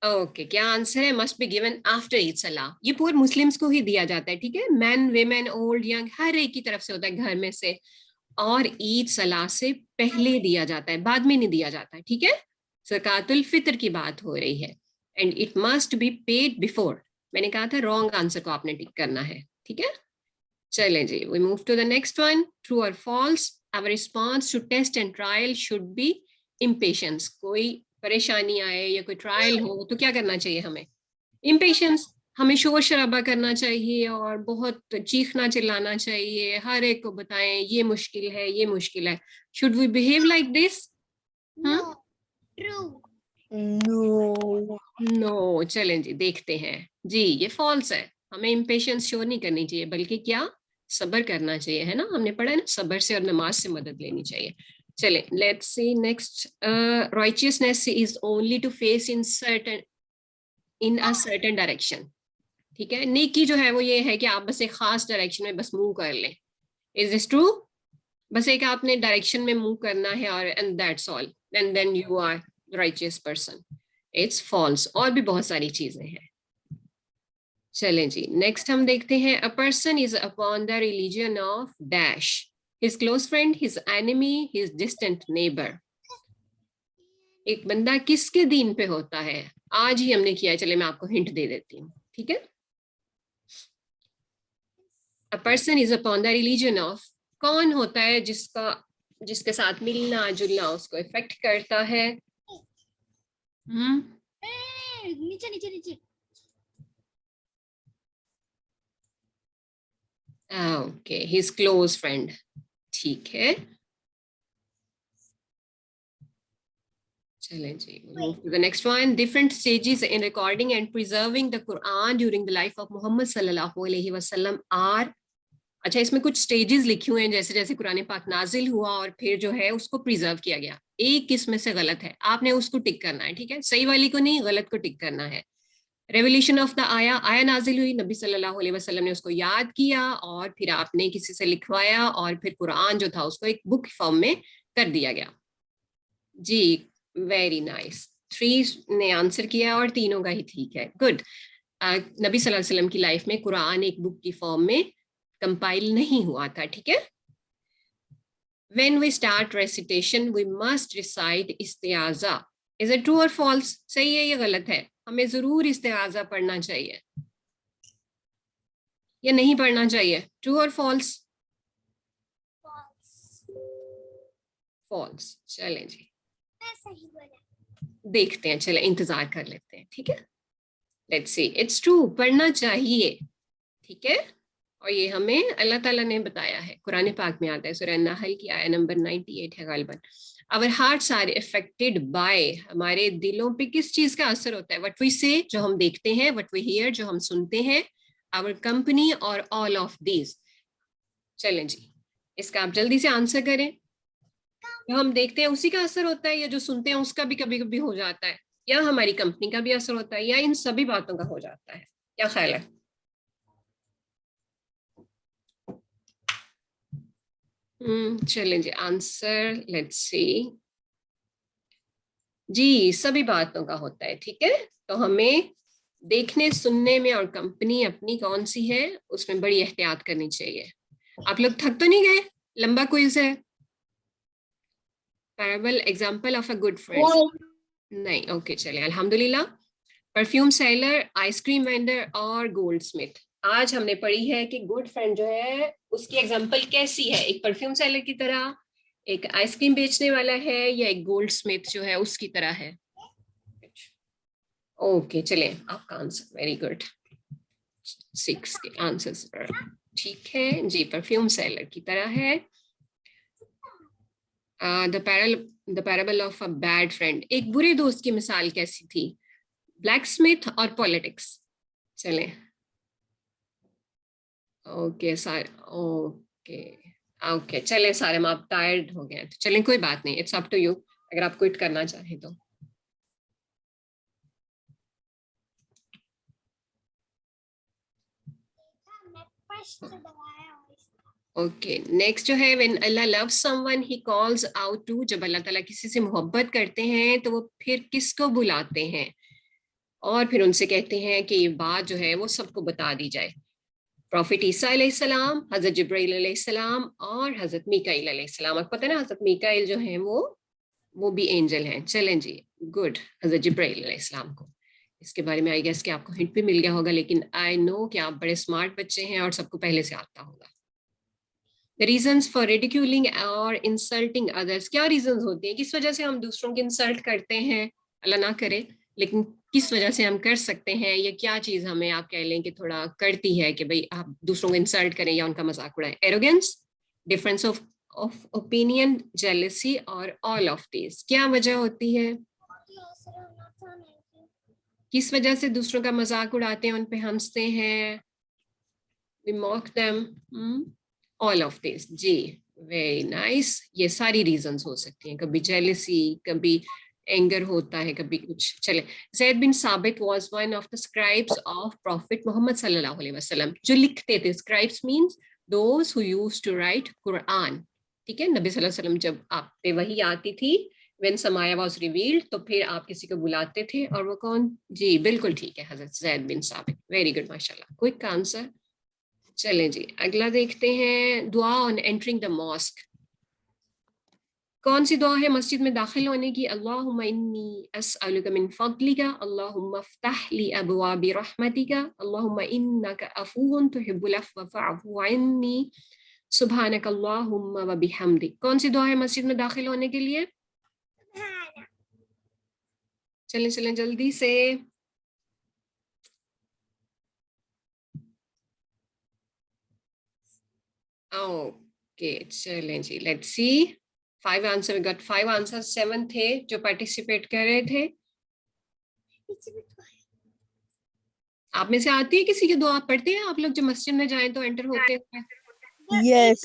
ओके, क्या आंसर है? Must be given after Eid सलाह। ये पूर मुस्लिम्स को ही दिया जाता है। ठीक है, मैन, वेमेन, ओल्ड, यंग, हर एक की तरफ से होता है घर में से, और ईद सलाह से पहले दिया जाता है, बाद में नहीं दिया जाता है। ठीक है, ज़कातुल फितर की बात हो रही है, and it must be paid before. मैंने कहा था रॉन्ग आंसर को आपने टिक करना है। ठीक है, चलें जी, we move to the next one. True और false? Our response to test and trial should be impatience. कोई परेशानी आए या कोई ट्रायल हो तो क्या करना चाहिए हमें? इम्पेशंस। हमें शोर शराबा करना चाहिए और बहुत चीखना चिल्लाना चाहिए, हर एक को बताएं ये मुश्किल है, ये मुश्किल है। Should we behave like this? No. True. No. No. चलें जी, देखते हैं। जी, ये फॉल्स है। हमें इम्पेशंस शो नहीं करनी चाहिए, बल्कि क्या, सब्र करना चाहिए, है ना, हमने पढ़ा है ना, सब्र से और नमाज से मदद लेनी चाहिए। चले, let's see next. Righteousness is only to face in a certain direction. ठीक है, नेकी जो है वो ये है कि आप बस एक खास डायरेक्शन में बस मूव कर लें। Is this true? बस एक आपने डायरेक्शन में मूव करना है और and that's all, and then you are righteous person. It's false. और भी बहुत सारी चीजें हैं। चलें जी, नेक्स्ट हम देखते हैं, a person is upon the religion of dash, his close friend, his enemy, his distant neighbour. एक बंदा किसके दीन पे होता है? आज ही हमने किया है, चले मैं आपको हिंट दे देती हूँ, ठीक है। A person is upon the religion of, कौन होता है जिसके साथ मिलना जुलना उसको इफेक्ट करता है? नीचे नीचे नीचे। ओके, हिज क्लोज फ्रेंड, ठीक है। चलें जी, move to the next one. Different stages in recording and preserving the Quran during the life of Muhammad sallallahu alaihi wasallam are. अच्छा, इसमें कुछ स्टेजेस लिखी हुए हैं, जैसे जैसे कुरान पाक नाजिल हुआ और फिर जो है उसको प्रिजर्व किया गया। एक किस में से गलत है, आपने उसको टिक करना है, ठीक है। सही वाली को नहीं, गलत को टिक करना है। रेवल्यूशन ऑफ द आया नाजिल हुई, नबी सल्लल्लाहु अलैहि वसल्लम ने उसको याद किया और फिर आपने किसी से लिखवाया और फिर कुरान जो था उसको एक बुक फॉर्म में कर दिया गया जी। वेरी नाइस, 3 ने आंसर किया और तीनों का ही ठीक है, गुड। नबी सल्लल्लाहु अलैहि वसल्लम की लाइफ में कुरान एक बुक की फॉर्म में कंपाइल नहीं हुआ था, ठीक है। When we start recitation, we must recite इस्तिआज़ा। Is it true or false? सही है या गलत है? हमें जरूर इस्तिआज़ा पढ़ना चाहिए या नहीं पढ़ना चाहिए? True or false? False। चलें जी, देखते हैं, चले इंतजार कर लेते हैं, ठीक है। लेट्स सी, इट्स ट्रू, पढ़ना चाहिए, ठीक है। और ये हमें अल्लाह ताला ने बताया है, कुरान पाक में आता है, सूरह नहल की आयत नंबर 98 है गालिबन। Our hearts are affected by, हमारे दिलों पे किस चीज का असर होता है? व्हाट वी से, जो हम देखते हैं, व्हाट वी हियर, जो हम सुनते हैं, आवर कंपनी और ऑल ऑफ दीज। चलें जी, इसका आप जल्दी से आंसर करें। जो हम देखते हैं उसी का असर होता है, या जो सुनते हैं उसका भी कभी कभी हो जाता है, या हमारी कंपनी का भी असर होता है, या इन सभी बातों का हो जाता है? क्या ख्याल है? चलें जी, आंसर लेट्स सी। जी, सभी बातों का होता है, ठीक है। तो हमें देखने सुनने में और कंपनी अपनी कौन सी है उसमें बड़ी एहतियात करनी चाहिए। आप लोग थक तो नहीं गए? लंबा क्विज है। Parable example of a good friend, नहीं, ओके चले, अल्हम्दुलिल्लाह। परफ्यूम सेलर, आइसक्रीम वेंडर और गोल्ड स्मिथ। आज हमने पढ़ी है कि गुड फ्रेंड जो है उसकी एग्जाम्पल कैसी है, एक परफ्यूम सेलर की तरह, एक आइसक्रीम बेचने वाला है, या एक गोल्ड स्मिथ जो है उसकी तरह है। ओके चले, आपका आंसर वेरी गुड, 6 के आंसर ठीक है जी, परफ्यूम सेलर की तरह है। The parable of a bad friend, एक बुरे दोस्त की मिसाल कैसी थी? ब्लैक स्मिथ और पॉलिटिक्स। चले, ओके सारे, ओके ओके चले सारे, हम आप टायर्ड हो गए तो चलें, कोई बात नहीं, इट्स अप टू यू, अगर आप क्विट करना चाहें तो। ओके, नेक्स्ट जो है, when Allah loves someone he calls out to, जब अल्लाह ताला किसी से मोहब्बत करते हैं तो वो फिर किसको बुलाते हैं और फिर उनसे कहते हैं कि ये बात जो है वो सबको बता दी जाए? प्रॉफिट ईसा अलैहिस्सलाम, हजरत जिब्राइल अलैहिस्सलाम और हजरत मीकाईल अलैहिस्सलाम। आपको पता है ना, हजरत मीकाईल जो है वो भी एंजल हैं। चलें जी, गुड, हजरत जिब्राइल अलैहिस्सलाम को, इसके बारे में आई गेस कि आपको हिंट भी मिल गया होगा, लेकिन आई नो कि आप बड़े स्मार्ट बच्चे हैं और सबको पहले से आता होगा। The reasons for ridiculing or insulting others, क्या रीजंस होते हैं, किस वजह से हम दूसरों की इंसल्ट करते हैं? अल्लाह ना करे, लेकिन किस वजह से हम कर सकते हैं, या क्या चीज हमें आप कह लें कि थोड़ा करती है कि भाई आप दूसरों को इंसल्ट करें या उनका मजाक उड़ाएं? Arrogance, difference of opinion, jealousy और ऑल ऑफ दिस। क्या वजह होती है, किस वजह से दूसरों का मजाक उड़ाते हैं, उन पे हंसते हैं? We mock them, all of this। जी, वेरी नाइस। ये सारी रीजंस हो सकती हैं, कभी जेलसी, कभी एंगर होता है, कभी कुछ। चले, Zaid bin Thabit was one of the scribes of prophet Mohammad सल्लल्लाहु अलैहि वसल्लम, जो लिखते थे। Scribes means those who used to write Quran, ठीक है। नबी सल्लल्लाहु अलैहि वसल्लम जब आप पे वही आती थी व्हेन समाया वाज रिवील्ड, तो फिर आप किसी को बुलाते थे, और वो कौन? जी बिल्कुल ठीक है, हजरत ज़ैद बिन साबित। वेरी गुड, माशाल्लाह, क्विक आंसर। चलें जी, अगला देखते हैं, दुआ ऑन एंटरिंग द मॉस्क। कौन सी दुआ है मस्जिद में दाखिल होने की? अल्लाहुम्मा इन्नी अस्अलुका मिन फضलिका, अल्लाहुम्मा फ़्तह ली अबवाबि रहमतिका, अल्लाहुम्मा इन्नका अफ़ूवुन तुहिब्बुल अफ़्व फ़अफ़ू अन्नी, सुब्हानक अल्लाहुम्मा व बिहम्दिक। कौन सी दुआ है मस्जिद में दाखिल होने के लिए? चलें चलें जल्दी से। ओके चलें जी, let's see. 5 answer, we got 5 answer. 7 थे जो पार्टिसिपेट कर रहे थे। आप में से आती है किसी की दुआ? आप पढ़ते हैं आप लोग जब मस्जिद में जाएं तो एंटर होते हैं? Yes.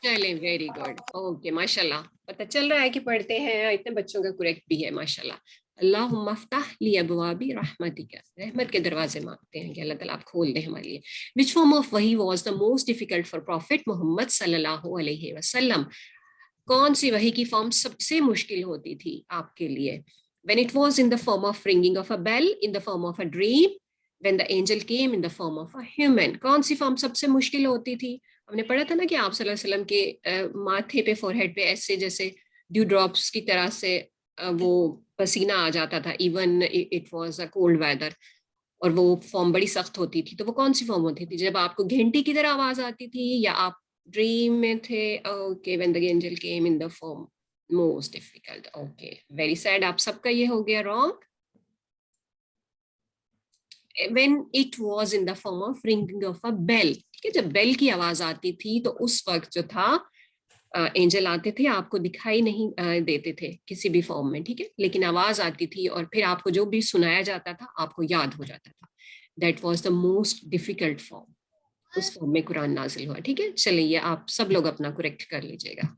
चलें, वेरी गुड, ओके माशाल्लाह, पता चल रहा है कि पढ़ते हैं। इतने बच्चों का करेक्ट भी है माशाल्लाह। अल्लाहुम्मा फ़्तह ली अबवाबि रहमतिका, रहमत के दरवाजे मांगते हैं कि अल्लाह ताला आप खोल दे हमारे लिए। विच फॉर्म ऑफ वही was the most difficult for prophet Mohammad सल्लल्लाहु अलैहि वसल्लम? कौन सी वही की फॉर्म सबसे मुश्किल होती थी आपके लिए? When it was in the form of ringing of a bell, in the form of a dream, when the angel came in the form of a human. कौन सी फॉर्म सबसे मुश्किल होती थी? हमने पढ़ा था ना कि आप सल्लल्लाहु अलैहि वसल्लम के माथे पे, फोरहेड पे ऐसे जैसे ड्यू ड्रॉप्स की तरह से वो पसीना आ जाता था, even it was a cold weather, और वो फॉर्म बड़ी सख्त होती थी। तो वो कौन सी फॉर्म होती थी? जब आपको घंटी की तरह आवाज आती थी, या आप ड्रीम में थे? Okay, when the angel came in the form, most difficult. Okay, very sad, आप सबका ये हो गया wrong. When it was in the form of ringing of a bell, ठीक है, जब बेल की आवाज आती थी तो उस वक्त जो था एंजल आते थे, आपको दिखाई नहीं देते थे किसी भी फॉर्म में, ठीक है, लेकिन आवाज आती थी और फिर आपको जो भी सुनाया जाता था आपको याद हो जाता था। That was the most difficult form, उस फॉर्म में कुरान नाजिल हुआ, ठीक है। चलिए आप सब लोग अपना करेक्ट कर लीजिएगा।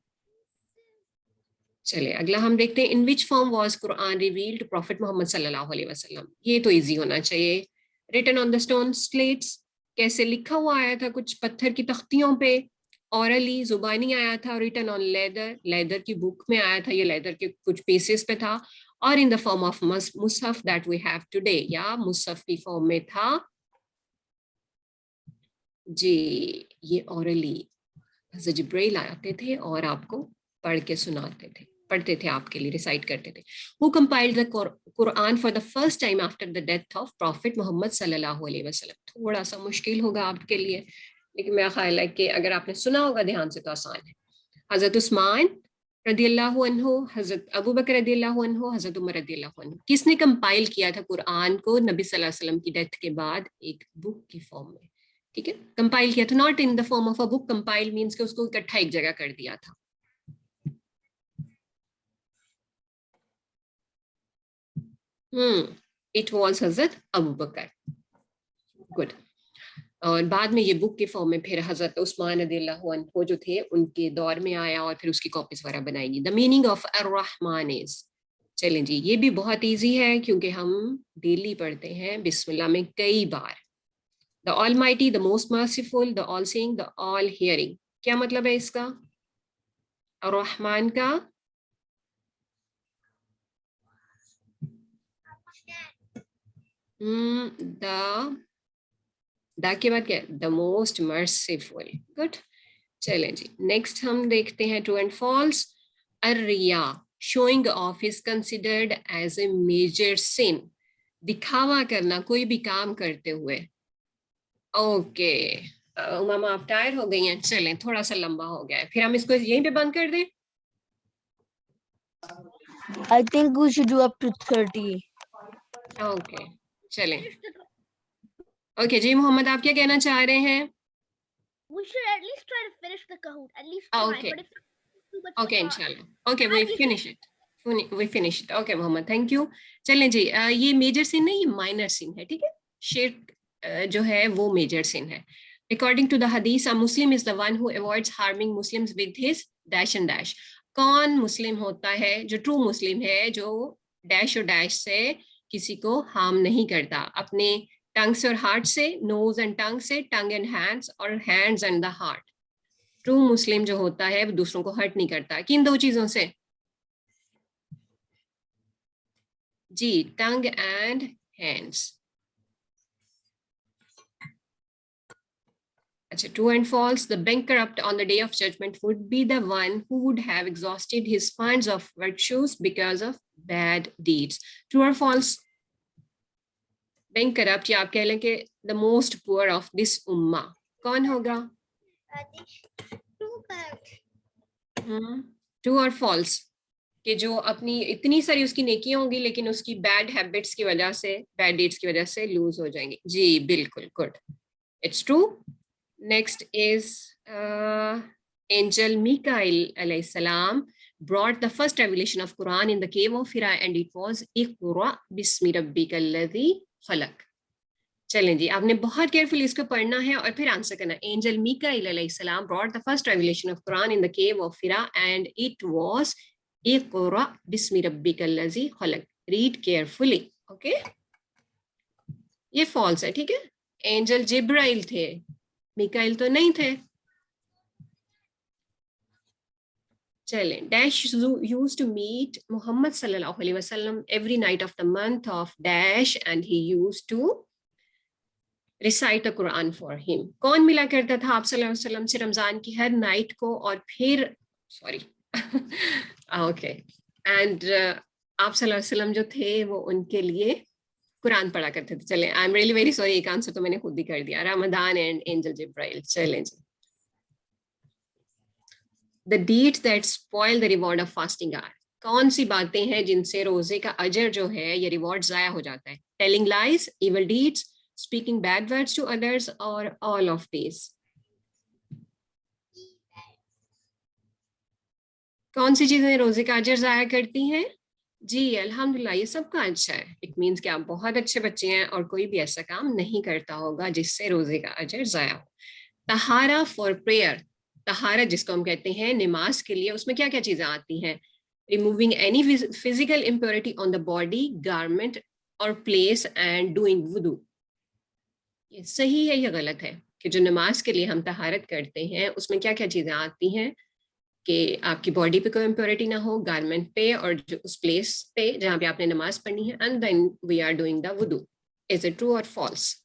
चलिए अगला हम देखते हैं, in which form was Quran revealed to prophet Mohammad सल्लल्लाहु अलैहि वसल्लम। ये तो इजी होना चाहिए। Written on the stone slates, कैसे लिखा हुआ आया था? कुछ पत्थर की तख्तियों पे, ऑरली जुबानी आया था, रिटन ऑन लेदर, लेदर की बुक में आया था, ये लेदर के कुछ पीसेस पे था, और इन द फॉर्म ऑफ मुसहफ दैट वी हैव टुडे, या मुसहफ की फॉर्म में था जी। ये ऑरली हज़रत जिब्राइल आते थे और आपको पढ़ के सुनाते थे, पढ़ते थे आपके लिए, रिसाइट करते थे। Who compiled the Quran for the first time after the death of Prophet Muhammad सल्लल्लाहु अलैहि वसल्लम? थोड़ा सा मुश्किल होगा आपके लिए, लेकिन मेरा ख्याल है कि अगर आपने सुना होगा ध्यान से तो आसान है। हजरत उस्मान रदियल्लाहु अन्हु, हजरत अबू बकर रदियल्लाहु अन्हु, हजरत उमर रदियल्लाहु अन्हु। किसने कंपाइल किया था कुरान को नबी सल्लल्लाहु अलैहि वसल्लम की डेथ के बाद एक बुक की फॉर्म में? ठीक है, कंपाइल किया था, not in the form of a book. Compile means कि उसको इकट्ठा एक जगह कर दिया था। It was Hazrat Abu Bakr. Good. और बाद में ये बुक के फॉर्म में फिर हजरत उस्मान रदियल्लाहु अन्हु जो थे उनके दौर में आया और फिर उसकी कॉपीज वगैरह बनाई गई। द मीनिंग ऑफ अर्रहमान इज, चलें जी, ये भी बहुत इजी है क्योंकि हम डेली पढ़ते हैं बिस्मिल्लाह में कई बार। The almighty, the most merciful, the all seeing, the all hearing. क्या मतलब है इसका? अर्रहमान का द के बाद क्या? The most merciful. गुड। चलें जी, नेक्स्ट हम देखते हैं ट्रू एंड फॉल्स। अर्रिया, showing off is considered as a major sin. दिखावा करना कोई भी काम करते हुए। ओके मामा आप टायर हो गई हैं? चलें, थोड़ा सा लंबा हो गया है, फिर हम इसको यहीं पे बंद कर दें। I think we should do up to 30. Okay चलें। ओके जी मोहम्मद, आप क्या कहना चाह रहे हैं? We should at least try to finish the Kahoot. At least try. Okay. But if too much okay far, इंशाल्लाह। Okay we finish it, we finish it. Okay Muhammad, thank you. चलें जी, ये मेजर सिन नहीं, ये minor सिन है, ठीक है। शिर्क जो है वो मेजर सिन है। According to the hadith, a Muslim is the one who avoids harming Muslims with his dash and dash. कौन मुस्लिम होता है जो ट्रू मुस्लिम है, जो डैश और डैश से किसी को हार्म नहीं करता? अपने टंग से और हार्ट से, नोज एंड टंग से, टंग एंड हैंड्स, और hands and the heart. True Muslim जो होता है वो दूसरों को हर्ट नहीं करता। किन दो चीजों से? जी, tongue and hands. अच्छा, true and false. The bankrupt on the day of judgment would be the one who would have exhausted his funds of virtues because of bad deeds. True or false? Bankrupt या आप कह लें कि the most poor of this ummah. कौन होगा? True or false? कि जो अपनी इतनी सारी उसकी नेकियां होंगी लेकिन उसकी बैड हैबिट्स की वजह से, बैड डीड्स की वजह से लूज हो जाएंगे. जी बिल्कुल, good. It's true. Next is angel Mikael alayhi salam brought the first revelation of Quran in the cave of Hira and it was Iqra bismi rabbikal ladhi khalaq. चलें जी, आपने बहुत carefully इसको पढ़ना है और फिर आंसर करना. एंजल मीकाइल अलैहि सलाम brought the first revelation of Quran in the cave of Hira and it was Iqra bismi rabbikal ladhi khalaq. Read carefully, okay? ये फॉल्स है, ठीक है? एंजल जिब्राइल थे, मिकाइल तो नहीं थे. चलें. Dash used to meet Muhammad sallallahu alaihi wasallam every night of the month of Dash and he used to recite the Quran for him. कौन मिला करता था आप सल्लल्लाहु अलैहि वसल्लम से रमजान की हर नाइट को और फिर ओके एंड आप सल्लल्लाहु अलैहि वसल्लम जो थे वो उनके लिए कुरान पढ़ा करते थे. चलें, I am really very sorry, एक आंसर तो मैंने खुद ही कर दिया. रमजान एंड एंजल जिब्राइल. चलें जी. The deeds that spoil the reward of fasting are. कौन सी बातें हैं जिनसे रोजे का अजर जो है ये रिवॉर्ड जाया हो जाता है? Telling lies, evil deeds, speaking bad words to others or all of these. कौन सी चीजें रोजे का अजर जाया करती हैं? जी अल्हम्दुलिल्लाह, ये सबका अच्छा है. इट मीन्स कि आप बहुत अच्छे बच्चे हैं और कोई भी ऐसा काम नहीं करता होगा जिससे रोजे का अजर जाया हो. तहारा फॉर प्रेयर. तहारा जिसको हम कहते हैं नमाज के लिए, उसमें क्या क्या चीजें आती हैं? Removing any physical impurity on the body, garment और प्लेस एंड डूइंग वुदू. ये सही है या गलत है कि जो नमाज के लिए हम तहारत करते हैं उसमें क्या क्या चीजें आती हैं कि आपकी बॉडी पे कोई इम्प्योरिटी ना हो, गारमेंट पे और जो उस प्लेस पे जहाँ पे आपने नमाज पढ़नी है, and then we are doing the वुदू. इज इट ट्रू और फॉल्स?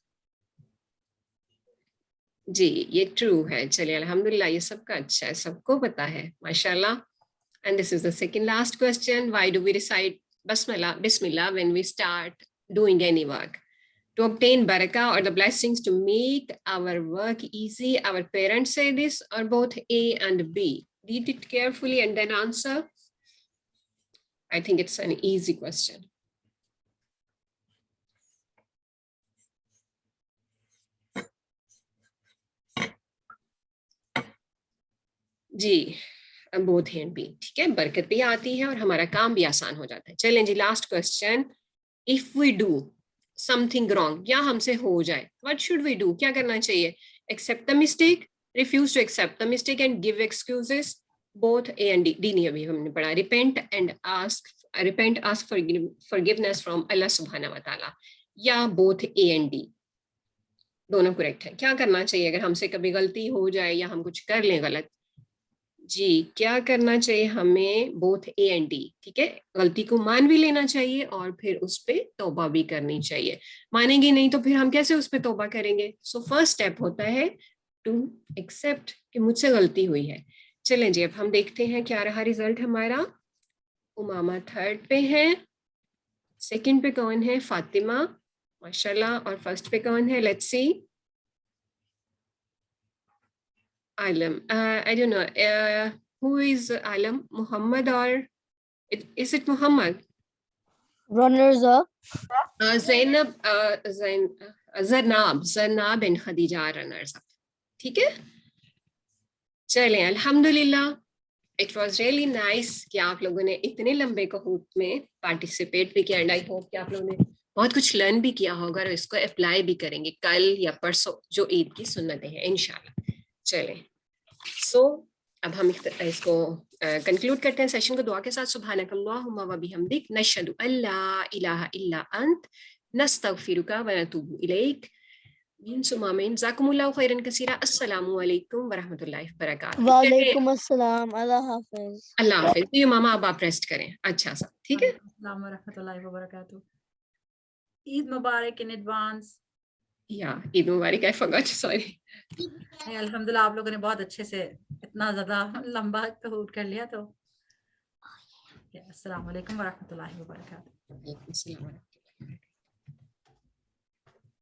जी ये ट्रू है. चलिए अल्हम्दुलिल्लाह, ये सबका अच्छा है, सबको पता है, माशाल्लाह. And this is the second last question. Why do we recite बिस्मिल्लाह when we start doing any work? To obtain barakah or the blessings, to make our work easy. Our parents say this, or both A and B? Read it carefully and then answer. I think it's an easy question. जी both हैं भी, ठीक है. बरकत भी आती है और हमारा काम भी आसान हो जाता है. चलें जी, last question. If we do something wrong, या हमसे हो जाए, व्हाट शुड वी डू? क्या करना चाहिए? Accept the mistake, refuse to accept the mistake and give excuses. Both A and D. D नहीं अभी हमने पढ़ा. Repent and ask forgiveness from Allah सुब्हानहू व तआला. या बोथ ए एंड डी, दोनों करेक्ट है. क्या करना चाहिए अगर हमसे कभी गलती हो जाए या हम कुछ कर लें गलत? जी क्या करना चाहिए हमें? बोथ ए एंड डी, ठीक है. गलती को मान भी लेना चाहिए और फिर उस पर तौबा भी करनी चाहिए. मानेंगे नहीं तो फिर हम कैसे उस पर तौबा करेंगे? सो फर्स्ट स्टेप होता है टू एक्सेप्ट कि मुझसे गलती हुई है. चलें जी, अब हम देखते हैं क्या रहा रिजल्ट हमारा. उमामा थर्ड पे है, सेकंड पे कौन है? फातिमा, माशाल्लाह. और फर्स्ट पे कौन है? Let's see. Alam, I don't know. Who is Alam? Muhammad or is it Muhammad? Runners up. Zainab, Zarnab and Khadija runners up. ठीक है. चलें अल्हम्दुलिल्लाह. It was really nice कि आप लोगों ने इतने लंबे कहूत में पार्टिसिपेट भी किया. एंड आई होप कि आप लोगों ने बहुत कुछ लर्न भी किया होगा और इसको अप्लाई भी करेंगे कल या परसों जो ईद की सुन्नतें हैं इंशाल्लाह. चलें, सो अब हम इसको कंक्लूड करते हैं सेशन को दुआ के साथ. सुब्हानकल्लाहुम्मा व बिहम्दिक, नशहदु अल्ला इलाहा इल्ला अंत, नस्तगफिरुका व नतूबु इलैक. मीन सुमामीन ज़ाकुमुल्लाहु खैरन कसीरा। अस्सलामु अलैकुम व रहमतुल्लाहि व बरकातहू। वालेकुम अस्सलाम, अल्लाह हाफिज। अल्लाह हाफिज। ये मामा अब आप रेस्ट करें। अच्छा सा, ठीक है। अस्सलाम वरहमतुल्लाहि वबरकातुहू। ईद मुबारक इन एडवांस। या ईद मुबारक। I forgot, sorry. अल्हम्दुलिल्लाह आप लोगों ने बहुत अच्छे से इतना ज्यादा लंबा कहूट कर लिया तो। अस्सलाम वालेकुम वरहमतुल्लाहि वबरकातुहू। अस्सलाम वालेकुम।